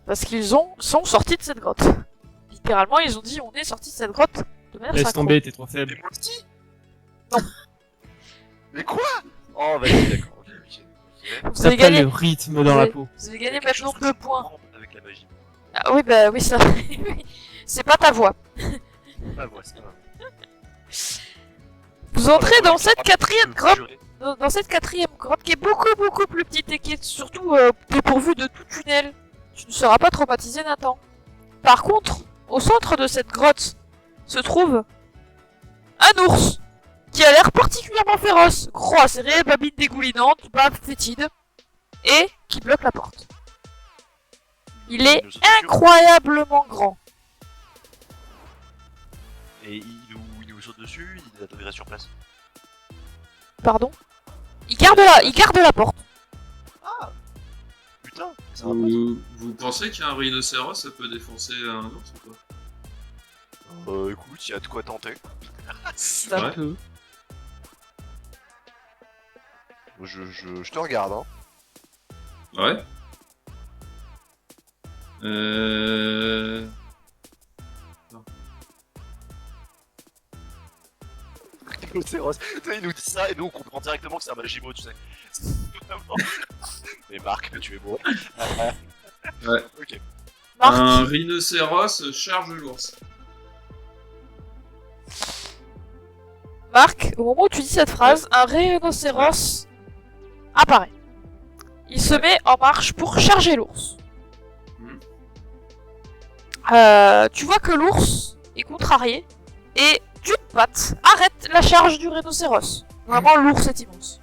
Parce qu'ils sont sortis de cette grotte. Littéralement, ils ont dit on est sortis de cette grotte de manière Laisse synchrone. tomber, t'es trop faible. Mais moi aussi. Non. Mais quoi? Oh, vas-y, d'accord. ok, ok. Vous T'as avez pas gagné. le rythme dans la peau. Vous avez Il y a gagné quelque chose maintenant que 2 je points. comprends avec la magie. Ah oui, bah oui, ça. C'est pas ta voix. Ah, ouais, c'est pas Vous entrez dans cette quatrième grotte. Juré. Dans cette quatrième grotte qui est beaucoup plus petite et qui est surtout dépourvue de tout tunnel. Tu ne seras pas traumatisé, Nathan. Par contre, au centre de cette grotte se trouve un ours qui a l'air particulièrement féroce, gros acéré, babine dégoulinante, bave fétide, et qui bloque la porte. Il est nous saute dessus. incroyablement grand. Et il nous saute dessus, il atterrirait sur place. Pardon. Il garde la porte. Ah putain, c'est un pote. Vous pensez qu'un rhinocéros ça peut défoncer un ours ou pas? Écoute, il y a de quoi tenter. Ça Ouais. peut. Je te regarde, hein. Ouais. Rhinocéros. Tu sais, il nous dit ça et nous on comprend directement que c'est un Magimo, tu sais. Mais Marc, tu es beau. Ouais. Ok. Marc, Un rhinocéros charge l'ours. Marc, au moment où tu dis cette phrase, un rhinocéros apparaît. Il se met en marche pour charger l'ours. Mhm. Tu vois que l'ours est contrarié et d'une patte arrête la charge du rhinocéros. Vraiment, l'ours est immense.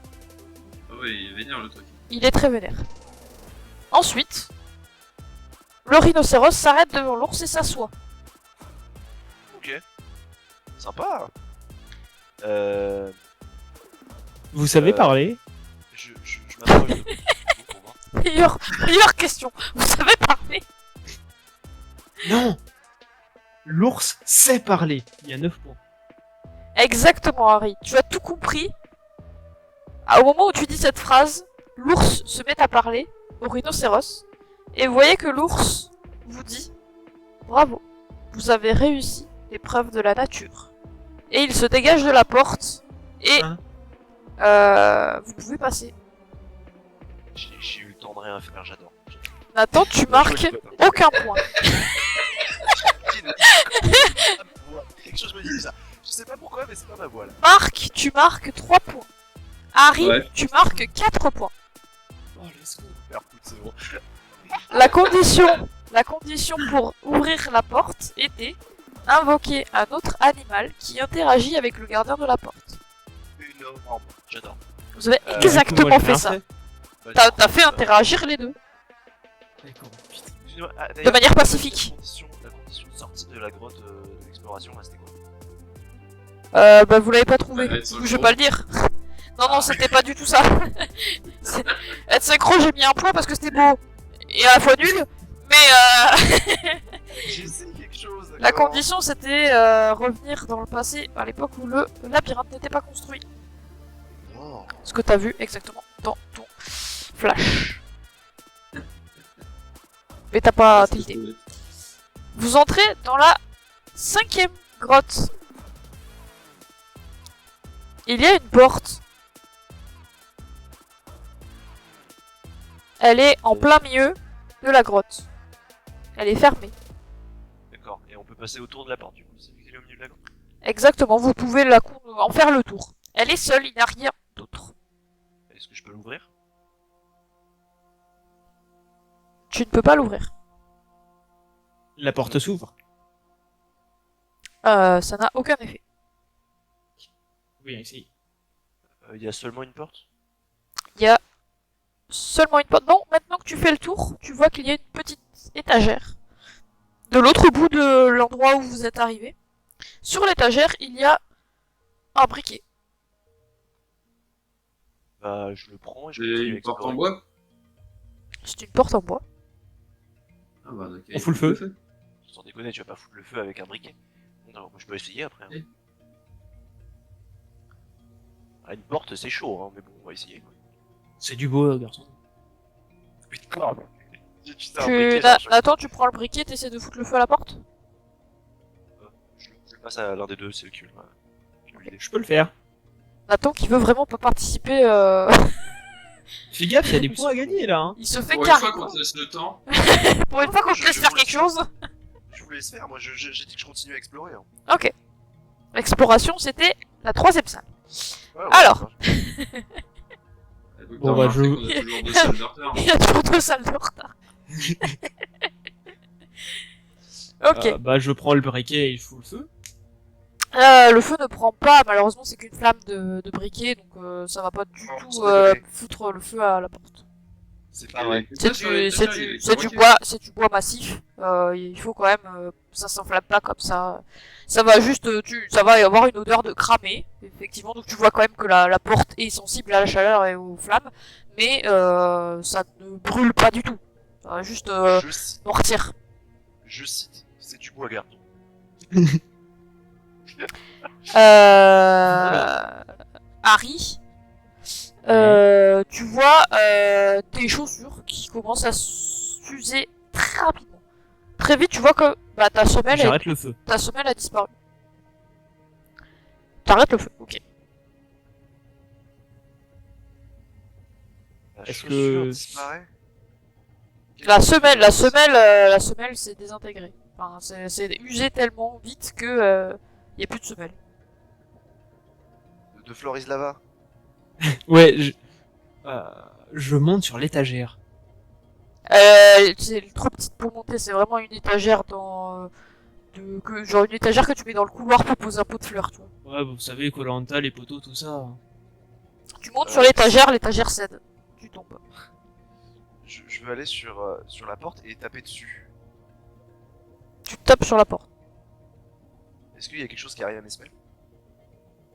Ah ouais, il est vénère le truc. Il est très vénère. Ensuite, le rhinocéros s'arrête devant l'ours et s'assoit. Ok. Sympa. Vous savez Euh, parler? Je m'approche de vous pour voir. Meilleure question. Vous savez parler? Non! L'ours sait parler. Il y a 9 points. Exactement, Harry. Tu as tout compris. Au moment où tu dis cette phrase, l'ours se met à parler au rhinocéros. Et vous voyez que l'ours vous dit bravo, vous avez réussi l'épreuve de la nature. Et il se dégage de la porte et vous pouvez passer. J'ai eu le temps de rien faire, j'adore. Nathan, tu marques aucun point. Quelque chose me dit ça. Je sais pas pourquoi, mais c'est pas ma voix là. Marc, tu marques 3 points. Harry, Ouais. tu marques 4 points. Oh, let's go. Écoute, c'est bon. La condition pour ouvrir la porte était invoquer un autre animal qui interagit avec le gardien de la porte. Énorme. J'adore. Vous avez Euh, exactement Moi, j'ai fait rien ça. Bah, T'as fait interagir les deux. D'accord. Putain. Excusez-moi, ah, De d'ailleurs, manière pacifique. La condition de sortie de la grotte de l'exploration, là, c'était quoi? Bah vous l'avez pas trouvé. Être Du coup, je vais synchro. pas le dire. Non, c'était pas du tout ça. Être synchro, j'ai mis un point parce que c'était beau. Et à la fois nul. Mais J'ai essayé quelque chose. la d'accord. condition c'était revenir dans le passé à l'époque où le labyrinthe n'était pas construit. Oh. Ce que t'as vu exactement dans ton flash. Mais t'as pas C'est tilté. trop bête. Vous entrez dans la 5e grotte. Il y a une porte. Elle est en plein milieu de la grotte. Elle est fermée. D'accord. Et on peut passer autour de la porte, du coup, c'est vu qu'elle est au milieu de la grotte. Exactement, vous pouvez en faire le tour. Elle est seule, il n'y a rien d'autre. Est-ce que je peux l'ouvrir? Tu ne peux pas l'ouvrir. La porte s'ouvre. Ça n'a aucun effet. Oui, essaye. Il y a seulement une porte? Il y a seulement une porte. Non, maintenant que tu fais le tour, tu vois qu'il y a une petite étagère. De l'autre bout de l'endroit où vous êtes arrivé. Sur l'étagère, il y a un briquet. Bah, je le prends et je J'ai continue à une porte en explorer. bois. C'est une porte en bois. Ah bah ok. On fout le feu. Sans déconner, tu vas pas foutre le feu avec un briquet. Non, moi, je peux essayer après. hein. Oui. Ah, une porte, c'est chaud, hein, mais bon, on va essayer. C'est du beau, garçon. Putain. Tu un briquet, genre, Nathan, tu prends le briquet, t'essaies de foutre le feu à la porte? je passe à l'un des deux, c'est le cul. Je peux le faire. Nathan qui veut vraiment pas participer, Fais gaffe, il y a des points à gagner là. Hein. il se fait Pour une fois carrément. qu'on te laisse le temps. Pour une fois qu'on te laisse faire quelque chose. Je vous laisse faire, moi j'ai dit que je continue à explorer. Hein. Ok. L'exploration, c'était la 3ème salle. Ouais, ouais, Alors. Bon, bah, je- On a toujours 2 salles de retard. Il y a toujours 2 salles de retard. Ok. Bah je prends le briquet et je fous le feu. Le feu ne prend pas, malheureusement, c'est qu'une flamme de briquet, donc ça va pas du Non, tout sans déconner. foutre le feu à la porte. C'est pas vrai. C'est du bois massif. Il faut quand même, ça s'enflamme pas comme ça. Ça va juste, ça va y avoir une odeur de cramé, effectivement. Donc tu vois quand même que la porte est sensible à la chaleur et aux flammes, mais ça ne brûle pas du tout. Ça va juste noircir. Je cite, c'est du bois gardon. Harry, tu vois tes chaussures qui commencent à s'user très rapidement. Très vite, tu vois que bah, ta semelle J'arrête le feu. a disparu. T'arrêtes le feu, ok. La Est-ce chaussure que- disparaît. La semelle s'est désintégrée. Enfin, c'est usé tellement vite que y a plus de semelle. De Floris Lava. Ouais, je monte sur l'étagère. C'est trop petite pour monter, c'est vraiment une étagère dans genre une étagère que tu mets dans le couloir pour poser un pot de fleurs, tu vois. Ouais, vous savez, Koh-Lanta, les poteaux, tout ça. Tu montes sur l'étagère cède. Tu tombes. Je veux aller sur la porte et taper dessus. Tu tapes sur la porte. Est-ce qu'il y a quelque chose qui arrive à mes spells?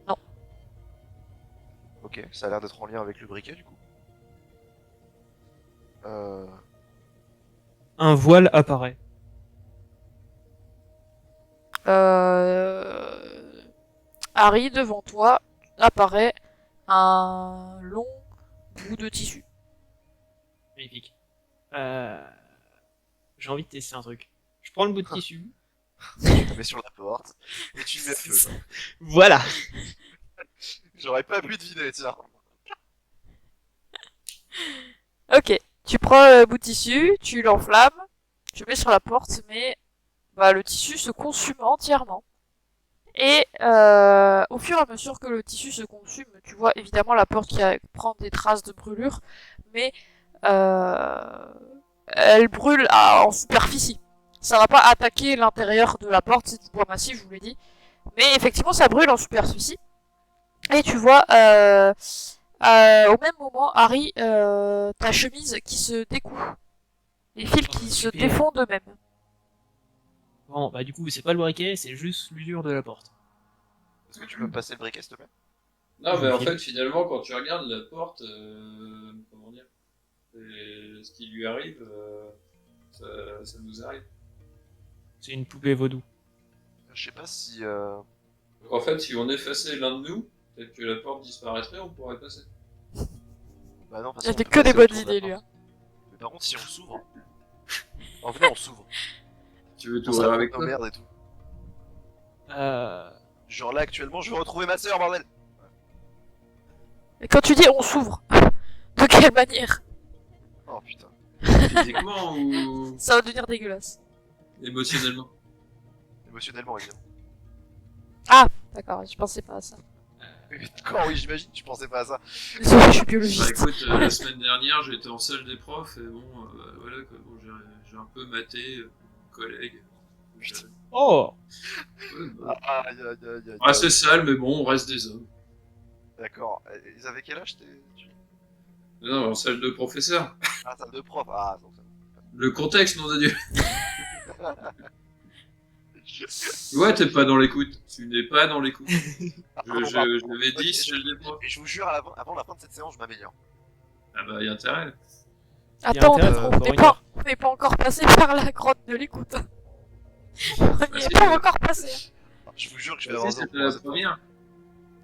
Non. Ok, ça a l'air d'être en lien avec le briquet du coup. Un voile apparaît. Harry, devant toi, apparaît un long bout de tissu. Magnifique. J'ai envie de tester un truc. Je prends le bout de tissu. Tu le mets sur la porte et tu mets feu. Voilà. J'aurais pas pu deviner, tiens. Ok, tu prends le bout de tissu, tu l'enflammes, tu le mets sur la porte, mais bah, le tissu se consume entièrement. Et au fur et à mesure que le tissu se consume, tu vois évidemment la porte prend des traces de brûlure, mais elle brûle en superficie. Ça va pas attaquer l'intérieur de la porte, c'est du bois massif, je vous l'ai dit. Mais effectivement, ça brûle en superficie. Et tu vois, au même moment, Harry, ta chemise qui se découd. Les fils qui se Super. défont d'eux-mêmes. Bon, bah du coup, c'est pas le briquet, c'est juste l'usure de la porte. Est-ce que tu peux me passer le briquet s'il te plaît? Non, mais en Ok. fait, finalement, quand tu regardes la porte, comment dire, et ce qui lui arrive, ça nous arrive. C'est une poupée vaudou. Je sais pas si. Donc en fait, si on effaçait l'un de nous, peut-être que la porte disparaîtrait, on pourrait passer. Bah non, parce Il y a qu'on des peut que des passer bonnes autour de la idées, lui. porte. Mais par contre, si on s'ouvre. En vrai, on s'ouvre. Tu veux On t'ouvrir avec nos toi? merdes et tout. Euh... Genre là, actuellement, je veux retrouver ma sœur, bordel! Et quand tu dis on s'ouvre, de quelle manière? Oh putain. Physiquement ou Ça va devenir dégueulasse. émotionnellement? Émotionnellement, évidemment. D'accord, je pensais pas à ça. Quand oui, j'imagine, tu pensais pas à ça. Désolé, je suis Bah biologiste. écoute, la semaine dernière, j'étais en salle des profs et bon, voilà quoi, bon, j'ai un peu maté mon collègue. Putain. Oh Ouais, bah, Aïe, aïe, aïe, aïe. assez sale, mais bon, on reste des hommes. D'accord. Ils avaient quel âge Non, en salle de professeur. Ah, salle de prof. Ah, donc ça. Le contexte, nom de Dieu. Ouais, t'es pas dans l'écoute. Tu n'es pas dans l'écoute. Je l'avais dit, c'est le dépôt. Et je vous jure, avant la fin de cette séance, je m'améliore. Ah bah, y a intérêt. Attends, intérêt on pour n'est une pas, heure. on n'est pas encore passé par la grotte de l'écoute. On n'y est c'est- pas encore passé. Je vous jure que je vais Si, avoir c'était la première.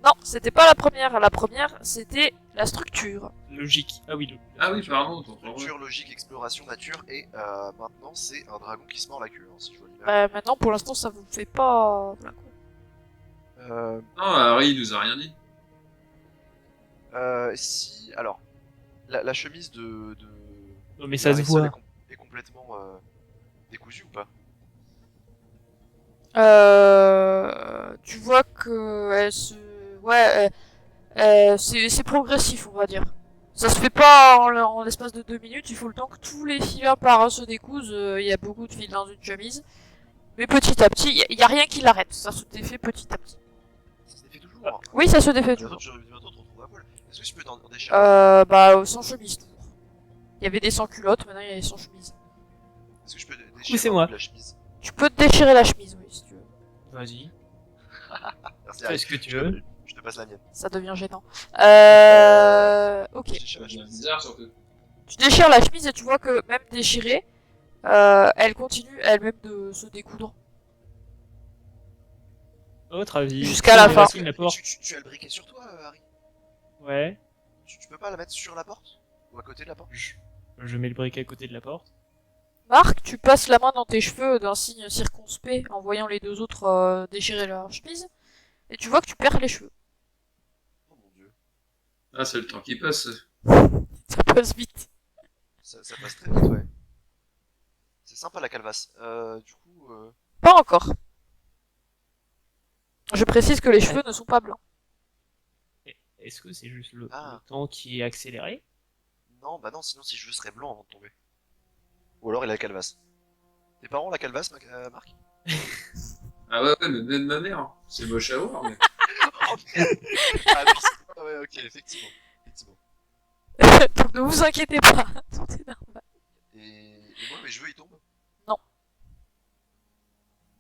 Non, c'était pas la première. La première, c'était La structure. Logique. Ah oui, Ah oui, pardon, t'entends. Culture, logique, exploration, nature, et maintenant c'est un dragon qui se mord la queue, hein, si je vois l'image. Maintenant, pour l'instant, ça vous fait pas... plein coup. Euh, Non, Harry, il nous a rien dit. si, alors, la chemise de Non, mais ça se Marisol voit. est complètement décousue ou pas? Tu vois que elle se... Ouais, c'est progressif, on va dire. Ça se fait pas en l'espace de 2 minutes, il faut le temps que tous les fils un par un se décousent. Il y a beaucoup de fils dans une chemise. Mais petit à petit, il y a rien qui l'arrête. Ça se défait petit à petit. Ça se défait toujours. Oui, ça se défait Bientôt, toujours. bientôt te retrouver à poil. Est-ce que je peux en déchirer un? Sans chemise toujours. Il y avait des sans culottes, maintenant il y a des sans chemise. Est-ce que je peux Oui, déchirer c'est un moi. peu de la chemise? Tu peux te déchirer la chemise, oui, si tu veux. Vas-y. Merci, Fais Harry. ce que tu Je veux. te- Je te passe la mienne. Ça devient gênant. Ok. Je déchire la C'est chemise. bizarre surtout. Tu déchires la chemise et tu vois que même déchirée, elle continue elle-même de se découdre. À votre avis. Jusqu'à la on fin. racine la porte. Tu as le briquet sur toi, Harry? Ouais. Tu peux pas la mettre sur la porte? Ou à côté de la porte? Je mets le briquet à côté de la porte. Marc, tu passes la main dans tes cheveux d'un signe circonspect en voyant les deux autres déchirer leur chemise. Et tu vois que tu perds les cheveux. Oh mon dieu. Ah, c'est le temps qui passe. Ça passe vite. Ça passe très vite, ouais. C'est sympa la calvasse. Du coup, Pas encore. Je précise que les cheveux ne sont pas blancs. Est-ce que c'est juste le Ah. temps qui est accéléré? non, bah non, sinon ses cheveux seraient blancs avant de tomber. Ou alors il a la calvasse. Tes parents ont la calvasse, Marc? Ah ouais, mais même ma mère. Hein. C'est moche à voir, mais. Ah merci. Ah ouais, ok, effectivement. Effectivement. Donc ne vous inquiétez pas, tout est normal. Et moi, mes cheveux ils tombent? Non.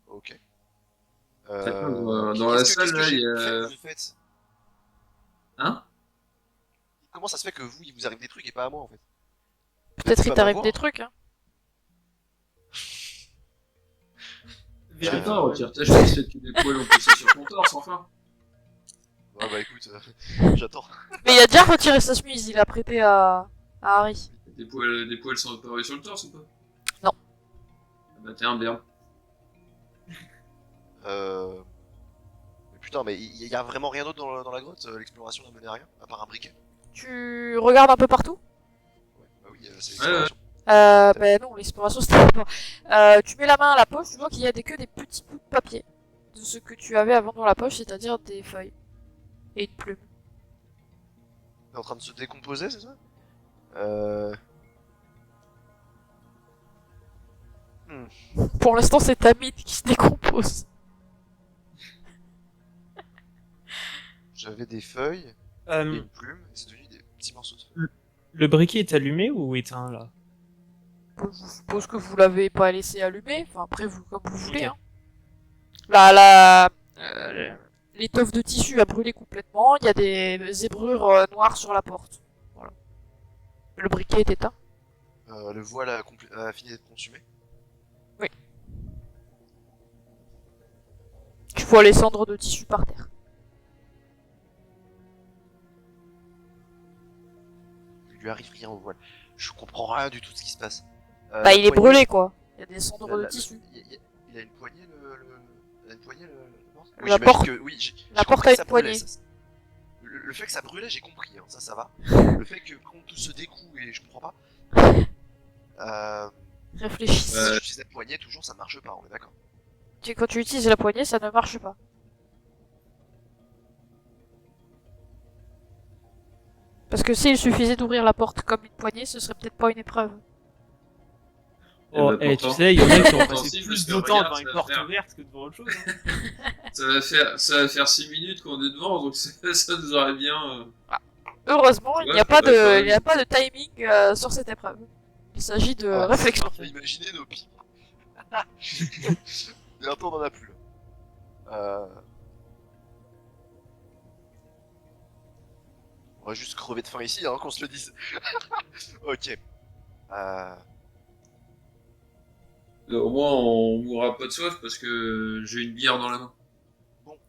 Ok. Dans la salle, là, il y a. Vous faites Hein? Comment ça se fait que vous, il vous arrive des trucs et pas à moi en fait? Peut-être C'est qu'il pas t'arrive ma des voix. trucs, hein. Attends, retire ta chemise, faites que des poils ont poussé sur ton torse, enfin. Ah bah écoute, j'attends. Mais il a déjà retiré sa chemise, il a prêté à Harry. Des poils sont apparus sur le torse ou pas? Non. Ah bah t'es un berbe. Mais putain, mais il y a vraiment rien d'autre dans la grotte? L'exploration n'a mené à rien? À part un briquet? Tu regardes un peu partout? Ouais, bah oui, c'est Ouais, ouais. l'exploration. Ben non, l'exploration c'était pas. Tu mets la main à la poche, tu vois qu'il y a que des petits bouts de papier de ce que tu avais avant dans la poche, c'est-à-dire des feuilles et une plume. Il est en train de se décomposer, c'est ça? Pour l'instant, c'est ta mine qui se décompose. J'avais des feuilles et Euh, une plume, et c'est devenu des petits morceaux de feuilles. le briquet est allumé ou éteint là? Bon, je suppose que vous l'avez pas laissé allumer, enfin après vous comme vous voulez. Ok. Hein. L'étoffe de tissu a brûlé complètement, il y a des zébrures noires sur la porte. Voilà. Le briquet est éteint. Le voile a fini d'être consumé. Tu vois les cendres de tissu par terre. Il lui arrive rien au voile. Je comprends rien du tout de ce qui se passe. Bah la il est poignée- brûlé quoi. Il y a des cendres de la- tissu. Il a une poignée il a une poignée le morse? La j'imagine porte- que oui, j'ai la compris porte que a ça une brûlait, poignée. le fait que ça brûlait, j'ai compris, hein, ça va. Le fait que quand tout se découle et je comprends pas. Réfléchis. Si j'utilise cette poignée, toujours ça marche pas, on est d'accord. Quand tu utilises la poignée, ça ne marche pas. Parce que s'il suffisait d'ouvrir la porte comme une poignée, ce serait peut-être pas une épreuve. Oh, bah, tu pourtant- sais, il y en a qui ont pourtant, passé si, plus parce que de temps regarde, devant ça une va porte faire- ouverte que devant autre chose. Hein. Ça va faire 6 minutes qu'on est devant, donc ça nous aurait bien. Heureusement, il Ouais, n'y a pas bah, ça il n'y a pas de timing sur cette épreuve. Il s'agit de Ah, réflexion. c'est parfait, imaginez nos pires. Bientôt on en a plus. On va juste crever de faim ici, hein, qu'on se le dise. Ok. Au moins, on mourra pas de soif parce que j'ai une bière dans la main.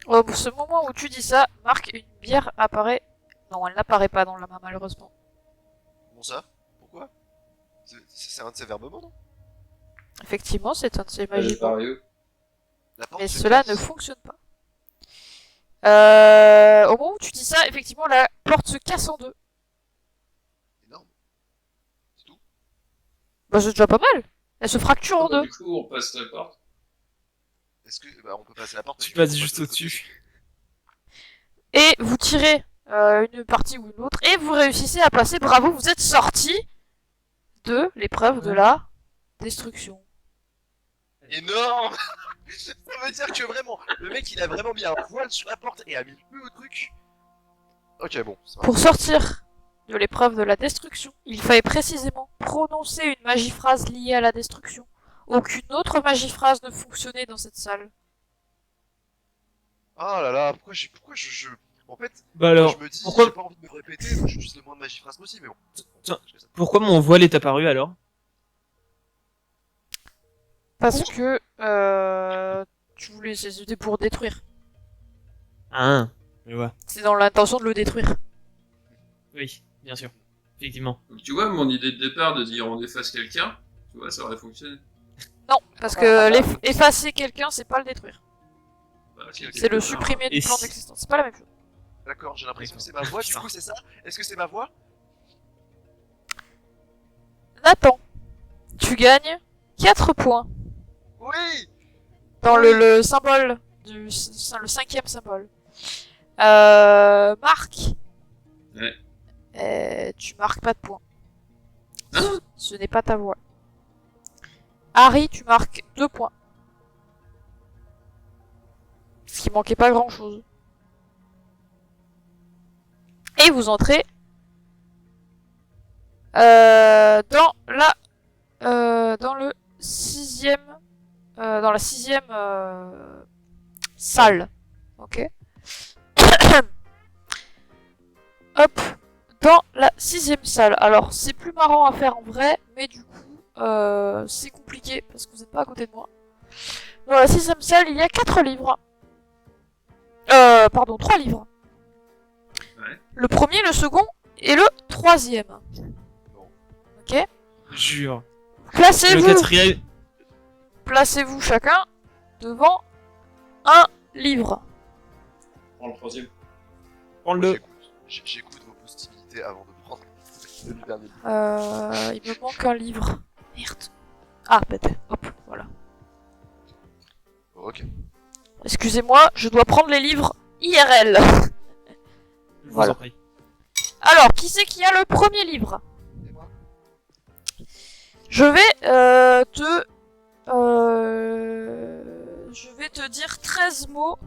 Au ce moment où tu dis ça, Marc, une bière apparaît Non, elle n'apparaît pas dans la main, malheureusement. Bon ça? Pourquoi? C'est un de ces verbes mots, non? Effectivement, c'est un de ces Elle magies. est pareille. La porte Mais se cela casse. ne fonctionne pas. Au moment où tu dis ça, effectivement, la porte se casse en deux. Énorme. C'est tout? Bah, c'est déjà pas mal. Elle se fracture en deux. Du coup, on passe la porte. Est-ce que bah, on peut passer la porte? Tu mais du coup, passes on juste de l'autre côté. au-dessus. Et vous tirez une partie ou une autre. Et vous réussissez à passer. Bravo, vous êtes sorti de l'épreuve de la destruction. Énorme. Ça veut dire que vraiment, le mec il a vraiment mis un voile sur la porte et a mis le feu au truc. Ok, bon, ça va. Pour sortir de l'épreuve de la destruction, il fallait précisément prononcer une magiphrase liée à la destruction. Aucune autre magiphrase ne fonctionnait dans cette salle. Ah là là, pourquoi En fait, Bah moi, alors, je me dis, pourquoi- j'ai pas envie de me répéter, donc j'utilise le moins de magiphrase possible, mais bon. Tiens. Je fais ça. pourquoi mon voile est apparu alors? Parce que tu voulais, c'était pour détruire. Ah, je vois. C'est dans l'intention de le détruire. Oui, bien sûr. Effectivement. Donc, tu vois, mon idée de départ de dire on efface quelqu'un, tu vois, ça aurait fonctionné. Non, parce que effacer quelqu'un, c'est pas le détruire. Bah, Ok, ok. C'est le supprimer Et du plan si- d'existence. C'est pas la même chose. D'accord, j'ai l'impression que c'est ma voix, du coup c'est ça? Est-ce que c'est ma voix? Nathan, tu gagnes 4 points Oui! dans Oui. le symbole, le 5e symbole. Marc. Ouais. Tu marques pas de points. Hein? Ce n'est pas ta voix. Harry, tu marques 2 points. Ce qui manquait pas grand chose. Et vous entrez dans le 6e dans la 6e salle. Ok. Hop, dans la 6e salle. Alors c'est plus marrant à faire en vrai, mais du coup c'est compliqué parce que vous n'êtes pas à côté de moi. Dans la 6e salle, il y a 4 livres. Pardon, 3 livres. Ouais. Le premier, le second et le 3e. Ok. Jure. Le Placez-vous. quatrième. Placez-vous chacun devant un livre. Prends le troisième. Prends-le. J'écoute vos possibilités avant de prendre le dernier livre. Il me manque un livre. Merde. Ah, peut-être. Hop, voilà. Bon, ok. Excusez-moi, je dois prendre les livres IRL. Je vous Voilà. en prie. Alors, qui c'est qui a le premier livre? Et moi? Je vais te dire 13 mots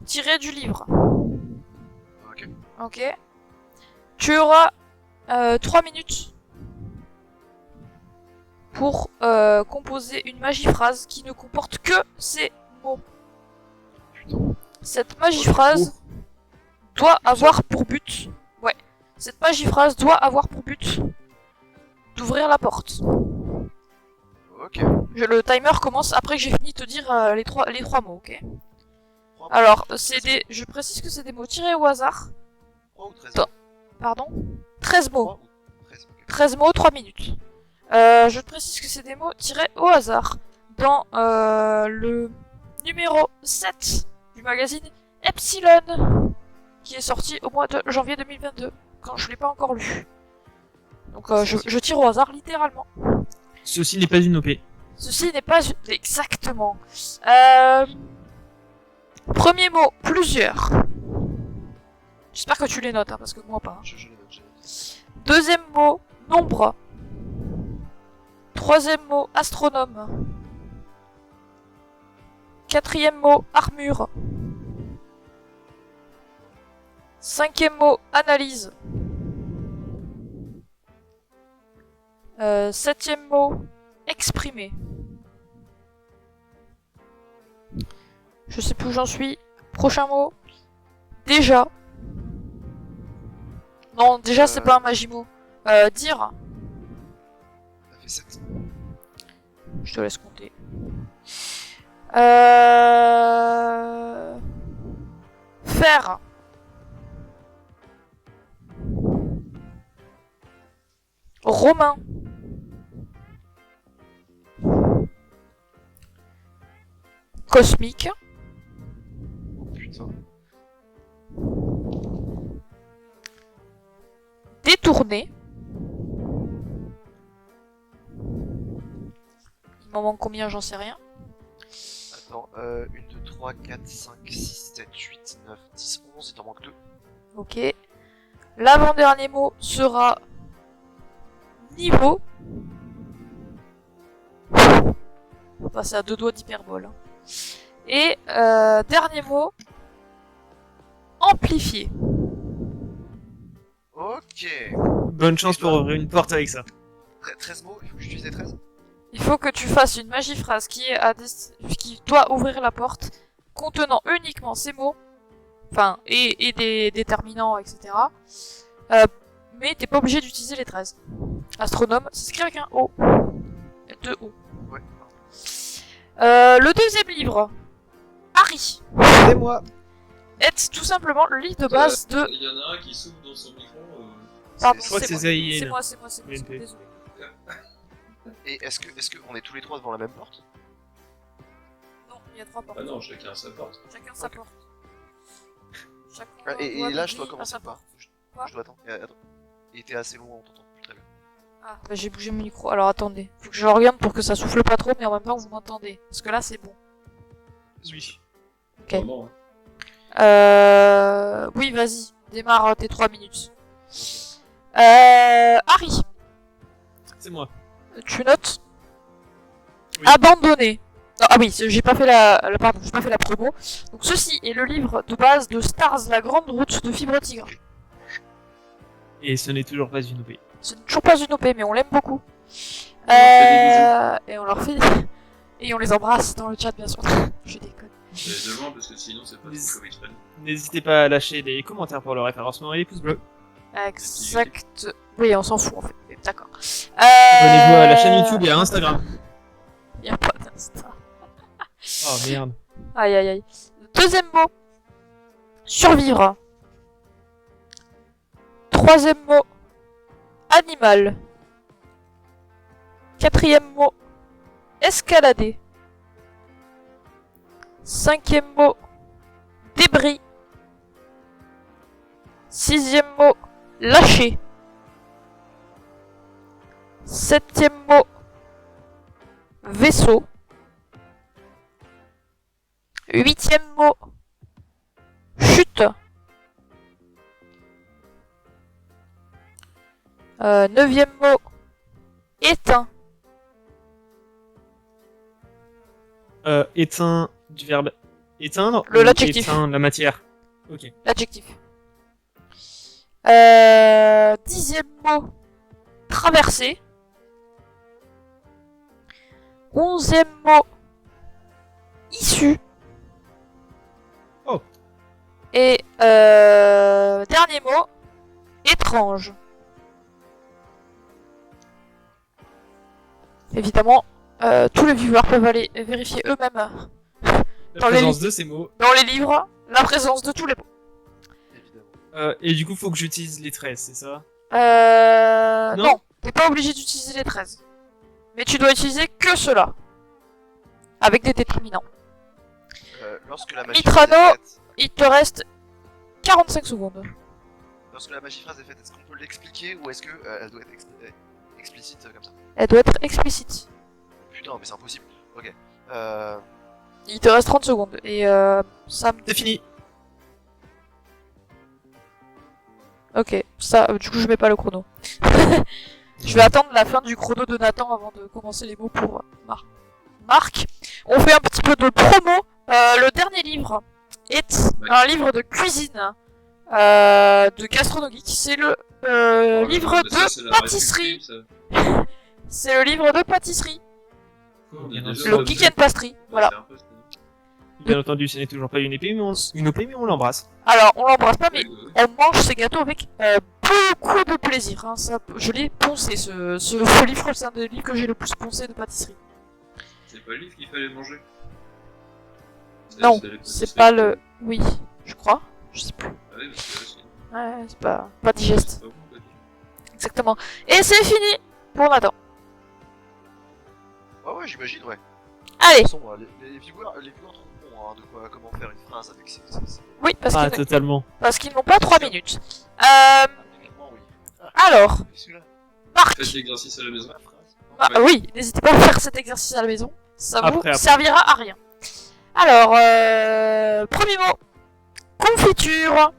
tirés du livre. Ok. Ok. Tu auras 3 minutes pour composer une magiphrase qui ne comporte que ces mots. Putain. Cette magiphrase doit avoir pour but... Ouais. Cette magiphrase doit avoir pour but d'ouvrir la porte. Ok. Le timer commence après que j'ai fini de te dire les trois mots, ok? Alors, je précise que c'est des mots tirés au hasard. 3 ou 13? Attends. Pardon? 13 mots. 3 ou 13, ok. 13 mots, 3 minutes. Je te précise que c'est des mots tirés au hasard. Dans le numéro 7 du magazine Epsilon, qui est sorti au mois de janvier 2022, quand je l'ai pas encore lu. Donc je tire au hasard, littéralement. Ceci n'est pas une OP. Ceci n'est pas exactement. Premier mot, plusieurs. J'espère que tu les notes, hein, parce que moi pas. Je les note, je les note. Deuxième mot, nombre. Troisième mot, astronome. Quatrième mot, armure. Cinquième mot, analyse. Septième mot, exprimer. Je sais plus où j'en suis. Prochain mot, déjà. Non, déjà c'est pas un magimot. Dire. Ça fait 7. Je te laisse compter. Faire. Romain. Cosmique. Oh putain. Détourné. Il m'en manque combien, j'en sais rien. Attends, 1, 2, 3, 4, 5, 6, 7, 8, 9, 10, 11, il t'en manque 2. Ok. L'avant-dernier mot sera niveau. On va passer à 2 doigts d'hyperbole. Hein. Et dernier mot, amplifié. Ok. Bonne chance pour ouvrir une porte avec ça. 13 mots, il faut que j'utilise les 13. Il faut que tu fasses une magiphrase qui doit ouvrir la porte, contenant uniquement ces mots, enfin, et des déterminants, etc. Mais t'es pas obligé d'utiliser les 13. Astronome, ça s'écrit avec un O. 2 O. Ouais. Le deuxième livre, Harry, C'est moi. est tout simplement le livre de base de... Il y en a un qui souffle dans son micro. Pardon, Je crois que c'est moi. Zaïen. C'est moi, c'est moi, BNP. désolé. Et est-ce que on est tous les trois devant la même porte? Non, il y a 3 portes. Ah non, chacun sa porte. Chacun sa porte. Chacun Et doit là, je dois m'ouvrir à commencer sa ou pas? porte. Quoi Je dois attendre. Attends. Il était assez loin, on t'entend plus très bien. Ah, bah j'ai bougé mon micro. Alors attendez, faut que je regarde pour que ça souffle pas trop, mais en même temps vous m'entendez. Parce que là c'est bon. Oui. Ok. Vraiment, hein. Oui, vas-y, démarre tes 3 minutes. Harry, C'est moi. tu notes Oui. Abandonné. Non, ah oui, j'ai pas fait pardon, j'ai pas fait la promo. Donc ceci est le livre de base de Stars, la grande route de Fibre Tigre. Et ce n'est toujours pas une OP. Ce n'est toujours pas une OP, mais on l'aime beaucoup. On leur fait des Et on leur fait et on les embrasse dans le chat, bien sûr. Je déconne. Mais devant, parce que sinon, c'est pas trop comme X-Men. N'hésitez pas à lâcher des commentaires pour le référencement et les pouces bleus. Exact. Oui, on s'en fout en fait. Mais d'accord. Abonnez-vous à la chaîne YouTube et à Instagram. Y a pas d'Insta. Oh merde. Aïe aïe aïe. Deuxième mot. Survivre. Troisième mot. Animal. Quatrième mot. Escalader. Cinquième mot. Débris. Sixième mot. Lâcher. Septième mot. Vaisseau. Huitième mot. Chute. Neuvième mot. Éteint. Éteint du verbe éteindre. Le ou l'adjectif. Éteindre la matière. Ok. L'adjectif. Dixième mot. Traverser. Onzième mot. Issue. Oh. Et dernier mot. Étrange. Évidemment, tous les viewers peuvent aller vérifier eux-mêmes La Dans les présence de ces mots. dans les livres la présence de tous les mots. Évidemment. Et du coup, faut que j'utilise les 13, c'est ça? Non. Non, t'es pas obligé d'utiliser les 13. Mais tu dois utiliser que ceux-là. Avec des déterminants. Lorsque la magie Mitrano. phrase est faite, Il te reste 45 secondes. lorsque la magie phrase est faite, est-ce qu'on peut l'expliquer ou est-ce que elle doit être explicite comme ça? Elle doit être explicite. Putain, mais c'est impossible. Ok. Il te reste 30 secondes. Et ça me... C'est fini. Ok, ça, du coup je mets pas le chrono. Je vais attendre la fin du chrono de Nathan avant de commencer les mots pour Marc. On fait un petit peu de promo. Le dernier livre est un livre de cuisine de gastronomie. C'est le Oh, livre mais ça, c'est de la pâtisserie. République, ça. C'est le livre de pâtisserie. On est déjà Le dans Geek and Pastry. Voilà. c'est un peu- Bien entendu, ce n'est toujours pas une épée, mais on l'embrasse. Alors, on l'embrasse pas, mais Oui. on mange ces gâteaux avec beaucoup de plaisir. Hein. Ça, je l'ai poncé, ce livre, c'est un des livres que j'ai le plus poncé de pâtisserie. C'est pas le livre qu'il fallait manger. Non, les c'est pâtisseries. pas le... Oui, je crois. Je sais plus. Ah oui, parce que là, c'est- Ouais, c'est pas digeste. c'est pas bon, quoi. Exactement. Et c'est fini pour Nathan. Ah ouais, j'imagine, ouais. De Allez, toute façon, les viewers trouveront hein, de quoi, comment faire une phrase avec ces... oui, Ah, totalement. parce qu'ils n'ont pas 3 minutes. Clairement, oui. Alors, Et celui-là, Marc. Faites l'exercice à la maison. la phrase. Ah, Ouais. oui, n'hésitez pas à faire cet exercice à la maison. Ça vous Après. servira à rien. Alors, premier mot. Confiture.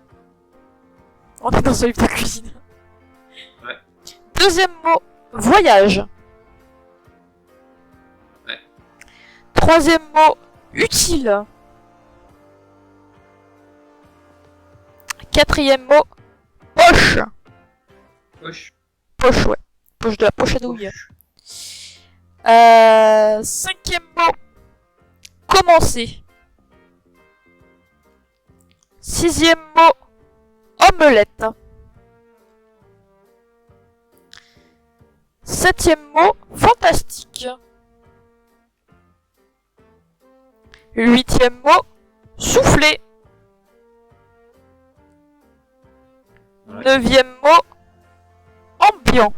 On est dans un livre de cuisine. Ouais. Deuxième mot. Voyage. Ouais. Troisième mot. Utile. Quatrième mot. Poche. Poche. Poche, ouais. Poche de la poche à douille. Cinquième mot. Commencer. Sixième mot. Omelette. Septième mot. Fantastique. Huitième mot. Souffler. Ouais. Neuvième mot. Ambiant.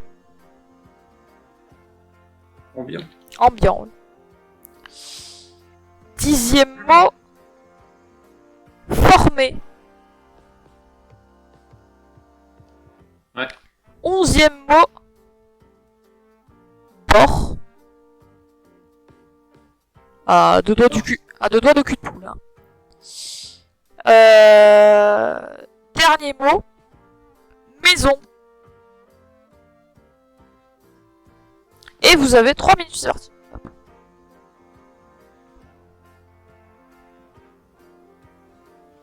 Combien? Ambiant. Oui. Dixième mot. Formé. Ouais. Onzième mot. Bord. À deux doigts du cul. À deux doigts de cul de poule. Hein. Dernier mot. Maison. Et vous avez 3 minutes, c'est parti.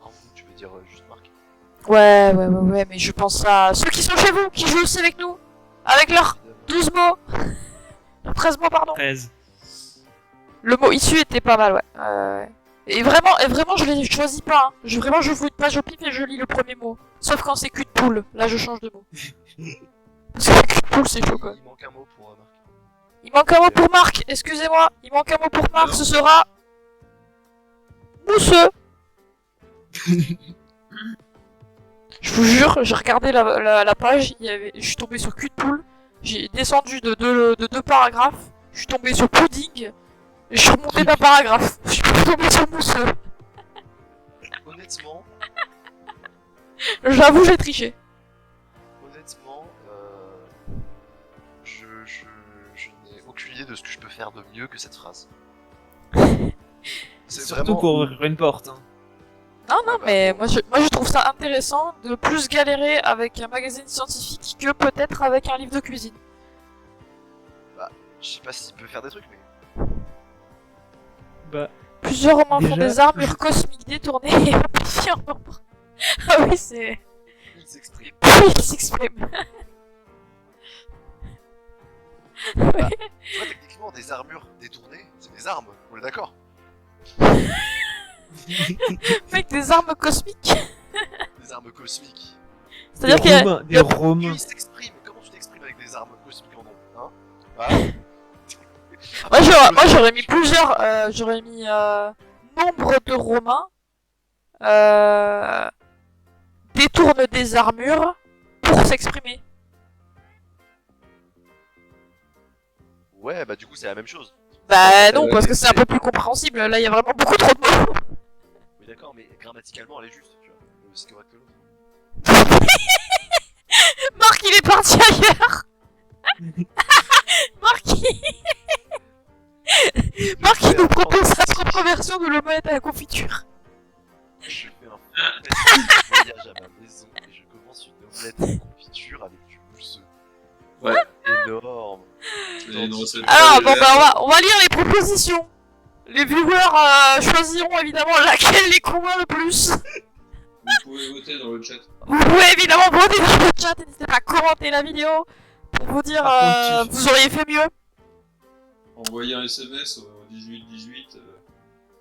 En vous, tu veux dire juste Marc. Ouais, mais je pense à ceux qui sont chez vous, qui jouent aussi avec nous. Avec leurs 12 mots. 13 mots, pardon. 13. Le mot issu était pas mal, ouais. Et vraiment, je les choisis pas. Hein. Je fous une page au pif et je lis le premier mot. Sauf quand c'est cul de poule. Là, je change de mot. Parce que cul de poule, c'est chaud, quoi. Il manque un mot pour Marc. Il manque un mot pour Marc, excusez-moi. Il manque un mot pour Marc, ce sera... Mousseux. Je vous jure, j'ai regardé la page, je suis tombé sur cul de poule. J'ai descendu de deux paragraphes. Je suis tombé sur pudding. Et je suis remonté d'un paragraphe. Je suis tombé sur mousseux. Honnêtement, J'avoue, j'ai triché. je n'ai aucune idée de ce que je peux faire de mieux que cette phrase. C'est Surtout vraiment... pour ouvrir une porte. Hein. Non, Ouais, bah, mais bon. moi je trouve ça intéressant de plus galérer avec un magazine scientifique que peut-être avec un livre de cuisine. Je sais pas s'il peut faire des trucs, mais... Bah, Plusieurs romans font Déjà, des armures cosmiques détournées et amplifiées en nombre. Ah oui, c'est... Il s'exprime. Oui, il s'exprime. Tu vois, techniquement, des armures détournées, c'est des armes, on est d'accord? Mec, des armes cosmiques. Des armes cosmiques. C'est-à-dire des qu'il y a... Romains, des Romains. Tu s'exprimes, comment tu t'exprimes avec des armes cosmiques en nom, hein? Voilà. Moi j'aurais mis plusieurs... j'aurais mis nombre de Romains détournent des armures pour s'exprimer. Ouais, bah du coup c'est la même chose. Bah non, Ouais, parce que c'est un c'est- peu plus compréhensible. Là, il y a vraiment beaucoup trop de mots. Oui d'accord, mais grammaticalement elle est juste, tu vois. C'est correct que l'autre. Marc, il est parti ailleurs. Marc, il nous propose sa propre version de l'omelette à la confiture. Je fais un fantastique voyage à ma maison et je commence une omelette en confiture avec du mousseux. Ouais. Énorme. Et une recette. Alors, bon bah on va lire les propositions. Les viewers choisiront évidemment laquelle les convainc le plus. Vous pouvez voter dans le chat. Vous pouvez évidemment voter dans le chat, n'hésitez pas à commenter la vidéo pour vous dire Par contre, vous auriez fait mieux. Envoyez un SMS au 1818.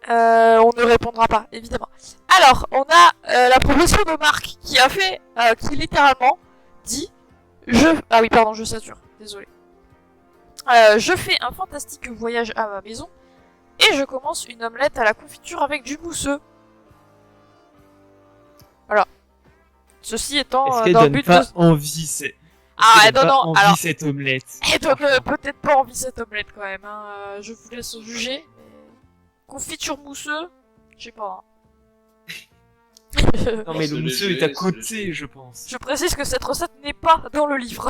On ne répondra pas, évidemment. Alors, on a la proposition de Marc qui a fait, qui littéralement dit ah oui, pardon, je sature, désolé. Je fais un fantastique voyage à ma maison et je commence une omelette à la confiture avec du mousseux. Voilà. Ceci étant est-ce qu'elle dans le donne but pas de... envie, c'est... Ah, J'ai non, pas non, envie alors, cette omelette. elle donne peut-être pas envie cette omelette quand même, hein. Je vous laisse juger. Confiture mousseux, je sais pas. Non mais C'est le mousseux léger, est à c'est côté, léger. je pense. Je précise que cette recette n'est pas dans le livre.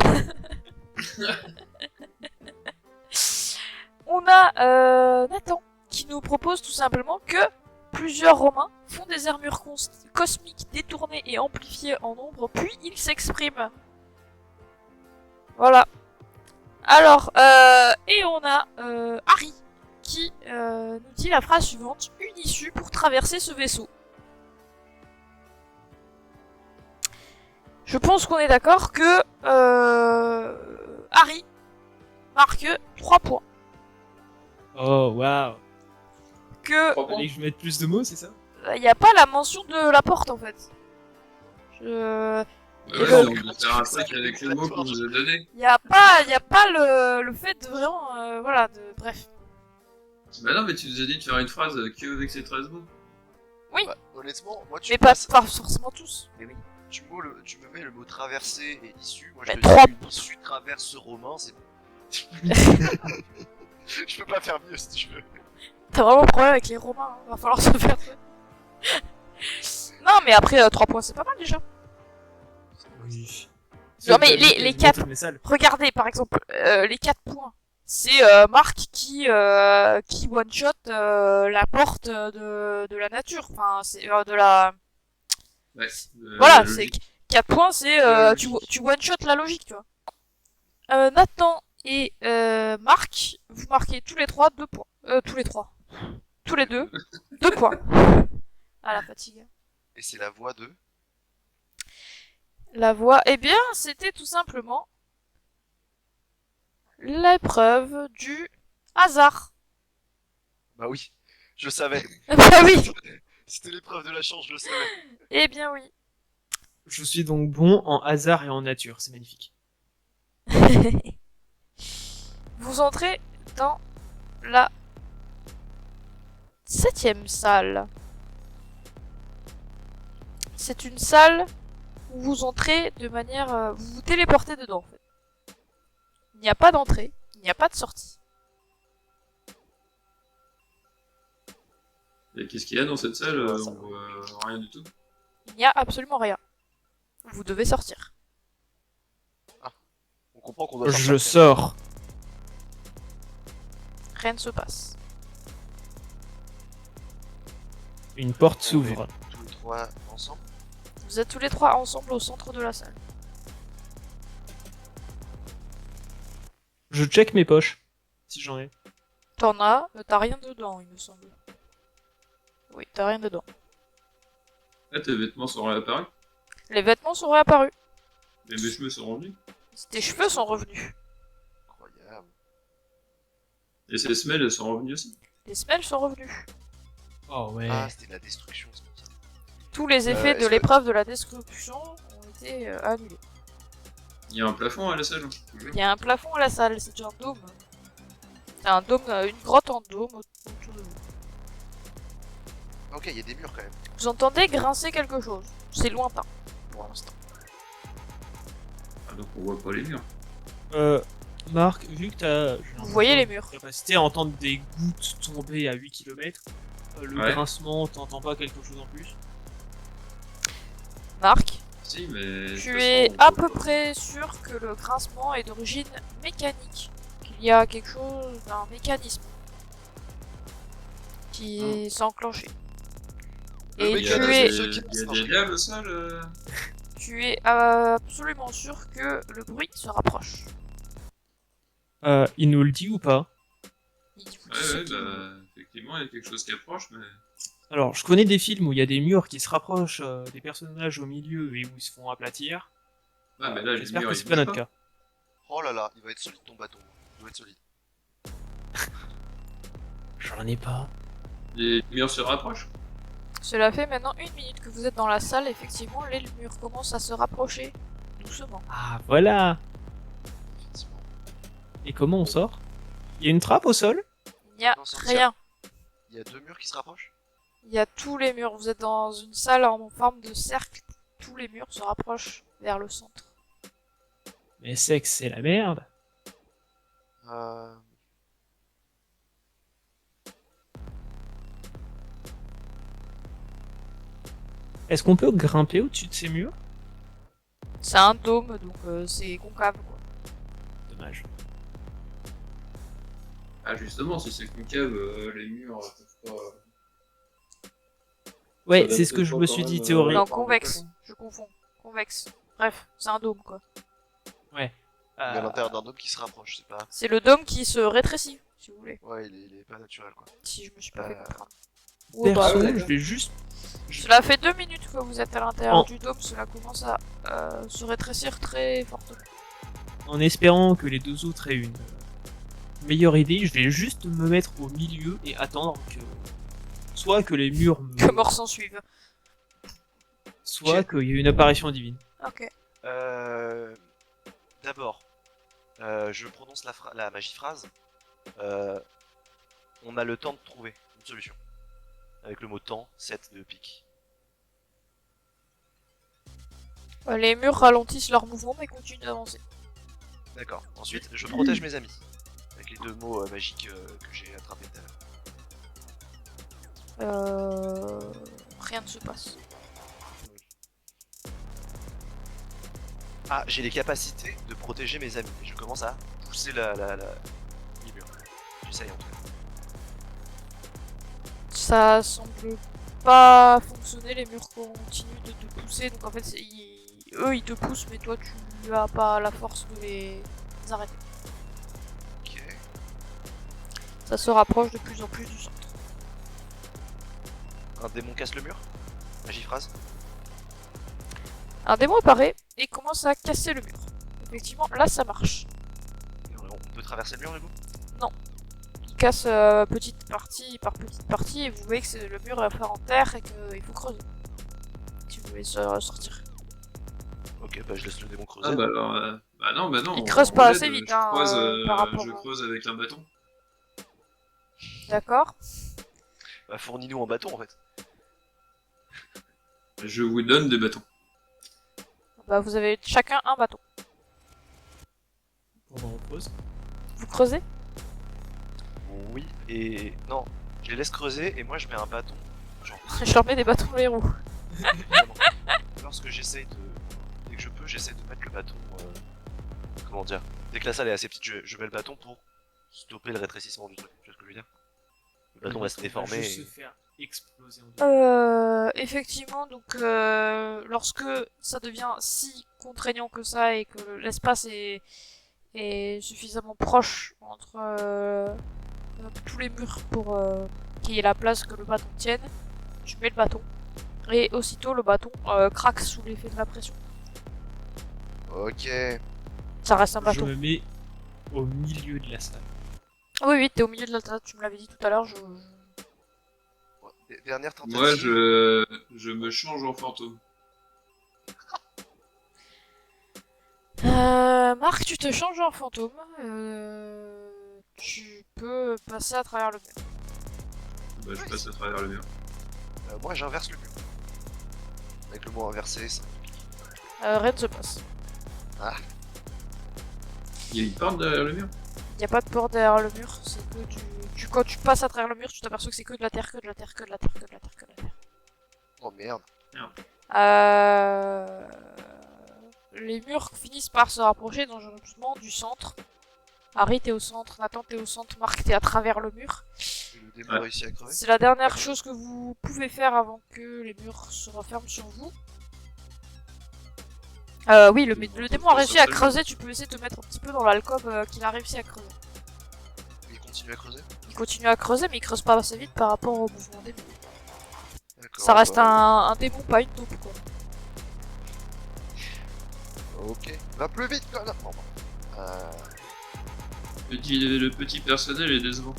On a Nathan qui nous propose tout simplement que plusieurs Romains font des armures cosmiques détournées et amplifiées en nombre, puis ils s'expriment. Voilà. Alors, et on a Harry qui nous dit la phrase suivante: une issue pour traverser ce vaisseau. Je pense qu'on est d'accord que Harry marque 3 points. Oh waouh. Que 3 points. Fallait que je mette plus de mots, c'est ça? il n'y a pas la mention de la porte en fait. Je... Ouais, Et ouais, le- on va faire un truc avec les mots qu'on nous a donnés. Il n'y a pas le fait de vraiment... voilà, bref. Bah non, mais tu nous as dit de faire une phrase que avec ces 13 mots. Bah, honnêtement, moi tu Mais me pas, passes- pas forcément tous. Mais oui. tu me mets le mot traversée et issue. Moi Bah, je te trois- dis une issue traverse romain, c'est bon. Je peux pas faire mieux si tu veux. T'as vraiment un problème avec les Romains, hein. Va falloir se faire... Non mais après 3 points c'est pas mal déjà. Oui. Non, mais les quatre- Mes salles. Regardez par exemple les 4 points. C'est Marc qui one-shot la porte de la nature. Enfin, c'est de la... Ouais. Voilà, logique. c'est 4 points, c'est tu one-shot la logique, tu vois. Nathan et Marc, vous marquez tous les 3 2 points. Tous les 3. Tous les 2 2 points. Ah la fatigue. Et c'est la voix de. La voix, eh bien, c'était tout simplement l'épreuve du hasard. Bah oui, je savais. Bah oui. C'était l'épreuve de la chance, je le savais. Eh bien oui. Je suis donc bon en hasard et en nature, c'est magnifique. Vous entrez dans la 7e salle. C'est une salle où vous entrez de manière... vous vous téléportez dedans, en fait. Il n'y a pas d'entrée, il n'y a pas de sortie. Et qu'est-ce qu'il y a dans cette salle Ouais, ça On voit rien du tout. Il n'y a absolument rien. Vous devez sortir. On comprend qu'on doit Je sortir. sors. Rien ne se passe. Une porte s'ouvre. Tous les trois ensemble. Vous êtes tous les 3 ensemble au centre de la salle. Je check mes poches, si j'en ai. T'en as, t'as rien dedans, il me semble. Oui, t'as rien dedans. Là, tes vêtements sont réapparus. Les vêtements sont réapparus. Et mes cheveux sont revenus. Tes cheveux sont revenus. Incroyable. Et ces semelles, elles sont revenues aussi. Les semelles sont revenus. Oh ouais. Ah, c'était de la destruction ce mec. Tous les effets de est-ce que- l'épreuve de la destruction ont été annulés. Il y a un plafond à la salle. Il y a un plafond à la salle, c'est un dôme. C'est un dôme, une grotte en dôme autour de vous. Ok, il y a des murs quand même. Vous entendez grincer quelque chose. C'est lointain, pour l'instant. Ah, donc on voit pas les murs. Marc, vu que t'as... Vous voyez les murs. Capacité à entendre des gouttes tomber à 8 km, le Ouais. grincement, t'entends pas quelque chose en plus? Marc, Si, mais. de toute tu façon, es on à voit peu pas. près sûr que le grincement est d'origine mécanique. Qu'il y a quelque chose d'un mécanisme qui s'est enclenché. Et mais Il y a tu des- es, ceux qui il y a pensent des que- diables au sol tu es absolument sûr que le bruit se rapproche. Il nous le dit ou pas? Il vous dit Ouais, ce ouais, qu'il bah. Effectivement, il y a quelque chose qui approche, mais. Alors, je connais des films où il y a des murs qui se rapprochent des personnages au milieu et où ils se font aplatir. Ah, mais là, les J'espère murs, que ils c'est pas bougent notre cas. Oh là là, il va être solide ton bâton. Il doit être solide. J'en ai pas. Les murs se rapprochent. Cela fait maintenant 1 minute que vous êtes dans la salle, effectivement, les murs commencent à se rapprocher doucement. Ah, voilà. Effectivement. Et comment on sort? Il y a une trappe au sol? Il n'y a Non, sortir. rien. Il y a deux murs qui se rapprochent. Il y a tous les murs. Vous êtes dans une salle en forme de cercle. Tous les murs se rapprochent vers le centre. Mais c'est que c'est la merde. Euh, Est-ce qu'on peut grimper au-dessus de ces murs? C'est un dôme, donc c'est concave, quoi. Dommage. Ah, justement, si c'est concave, les murs peuvent pas. Ouais, Ça c'est ce adapte que je pas me quand suis dit, même, théorie. Non, par convexe, rapport je confonds. Convexe. Bref, c'est un dôme, quoi. Ouais. Mais à l'intérieur d'un dôme qui se rapproche, c'est pas. C'est le dôme qui se rétrécit, si vous voulez. Ouais, il est pas naturel quoi. Si je me suis pas fait Euh, comprendre. Oh, bah, Perso, ouais, je d'accord. vais juste... cela fait 2 minutes que vous êtes à l'intérieur En- du dôme, cela commence à se rétrécir très fortement. En espérant que les deux autres aient une meilleure idée, je vais juste me mettre au milieu et attendre que... Soit que les murs me... Que mort s'en suive. Soit Ok. qu'il y ait une apparition divine. Ok. D'abord, je prononce la magie phrase. On a le temps de trouver une solution. Avec le mot temps, 7 de pique. Les murs ralentissent leur mouvement mais continuent d'avancer. D'accord. Ensuite, je protège mes amis. Avec les deux mots magiques que j'ai attrapés tout à l'heure. Rien ne se passe. Ah, j'ai les capacités de protéger mes amis. Et je commence à pousser les murs. J'essaye en tout cas. Ça semble pas fonctionner, les murs continuent de te pousser, donc en fait eux ils te poussent mais toi tu as pas la force de les arrêter. Ok. Ça se rapproche de plus en plus du centre. Un démon casse le mur. Magie phrase. Un démon apparaît et commence à casser le mur. Effectivement, là ça marche. Et on peut traverser le mur du coup. Il casse petite partie par petite partie et vous voyez que le mur est à faire en terre et qu'il faut creuser. Si vous voulez sortir. Ok, bah je laisse le démon creuser. Ah bah alors, bah non. Il creuse en pas roulette, assez vite, je hein, creuse, par rapport je à- creuse avec un bâton. D'accord. Bah fournis-nous en bâton en fait. Je vous donne des bâtons. Bah vous avez chacun un bâton. Pendant qu'on pause. Vous creusez. Oui, et non, je les laisse creuser et moi je mets un bâton. Genre, Je leur mets des bâtons dans les roues. vraiment. Lorsque j'essaye de. Dès que je peux, j'essaie de mettre le bâton. Comment dire. Dès que la salle est assez petite, je mets le bâton pour stopper le rétrécissement du truc. Tu vois ce que je veux dire? Le bâton va se déformer. Juste se Et... faire exploser en deux. Effectivement, donc lorsque ça devient si contraignant que ça et que l'espace est suffisamment proche entre tous les murs pour qu'il y ait la place que le bâton tienne, tu mets le bâton. Et aussitôt le bâton craque sous l'effet de la pression. Ok. Ça reste un Je bâton. me mets au milieu de la salle. Oui, oui, t'es au milieu de la table, tu me l'avais dit tout à l'heure. Bon, dernière tentative. Moi, je me change en fantôme. Marc, tu te changes en fantôme. Tu peux passer à travers le mur. Bah, je passe à travers le mur. Moi j'inverse le mur. Avec le mot inversé, ça. Rien ne se passe. Il y a une porte derrière le mur? Il n'y a pas de porte derrière le mur, c'est que quand tu passes à travers le mur, tu t'aperçois que c'est que de la terre, que de la terre, que de la terre, que de la terre, que de la terre. Oh merde. Les murs finissent par se rapprocher dangereusement du centre. Harry, t'es au centre, Nathan, t'es au centre, Marc, t'es à travers le mur. Et le démon Ouais. réussit à crever. C'est la dernière chose que vous pouvez faire avant que les murs se referment sur vous. Oui, le démon a réussi à creuser, tu peux essayer de te mettre un petit peu dans l'alcôve qu'il a réussi à creuser. Il continue à creuser. Il continue à creuser, mais il creuse pas assez vite par rapport au mouvement des murs. D'accord. Ça reste bah, un démon, pas une taupe, quoi. Ok. Va plus vite, connard. Bon, bah. Le petit personnel est décevant.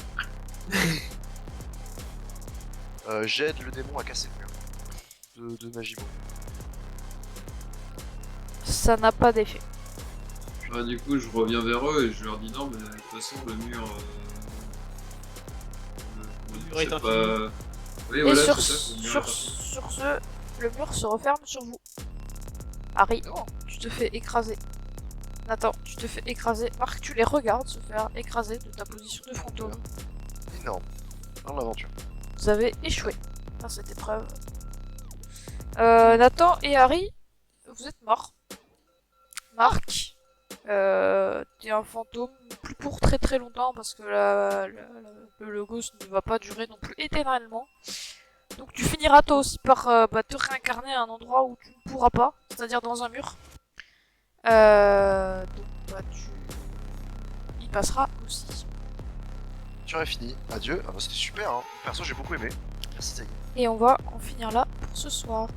J'aide le démon à casser le mur. De magie. Ça n'a pas d'effet. Bah, du coup, je reviens vers eux et je leur dis non, mais de toute façon, le mur. Le mur est c'est infini. pas. Oui, Et voilà, sur, c'est ça. Le mur est infini. sur ce, le mur se referme sur vous. Harry, Non. tu te fais écraser. Nathan, tu te fais écraser. Marc, tu les regardes se faire écraser de ta position de fantôme. Énorme. Dans l'aventure. Vous avez échoué dans cette épreuve. Nathan et Harry, vous êtes morts. Marc, t'es un fantôme, plus pour très très longtemps parce que le ghost ne va pas durer non plus éternellement. Donc tu finiras toi aussi par te réincarner à un endroit où tu ne pourras pas, c'est-à-dire dans un mur. Donc tu y passeras aussi. Tu as fini. Adieu. Ah bah c'était super, hein. Perso, j'ai beaucoup aimé. Merci, Zaggy. Et on va en finir là pour ce soir.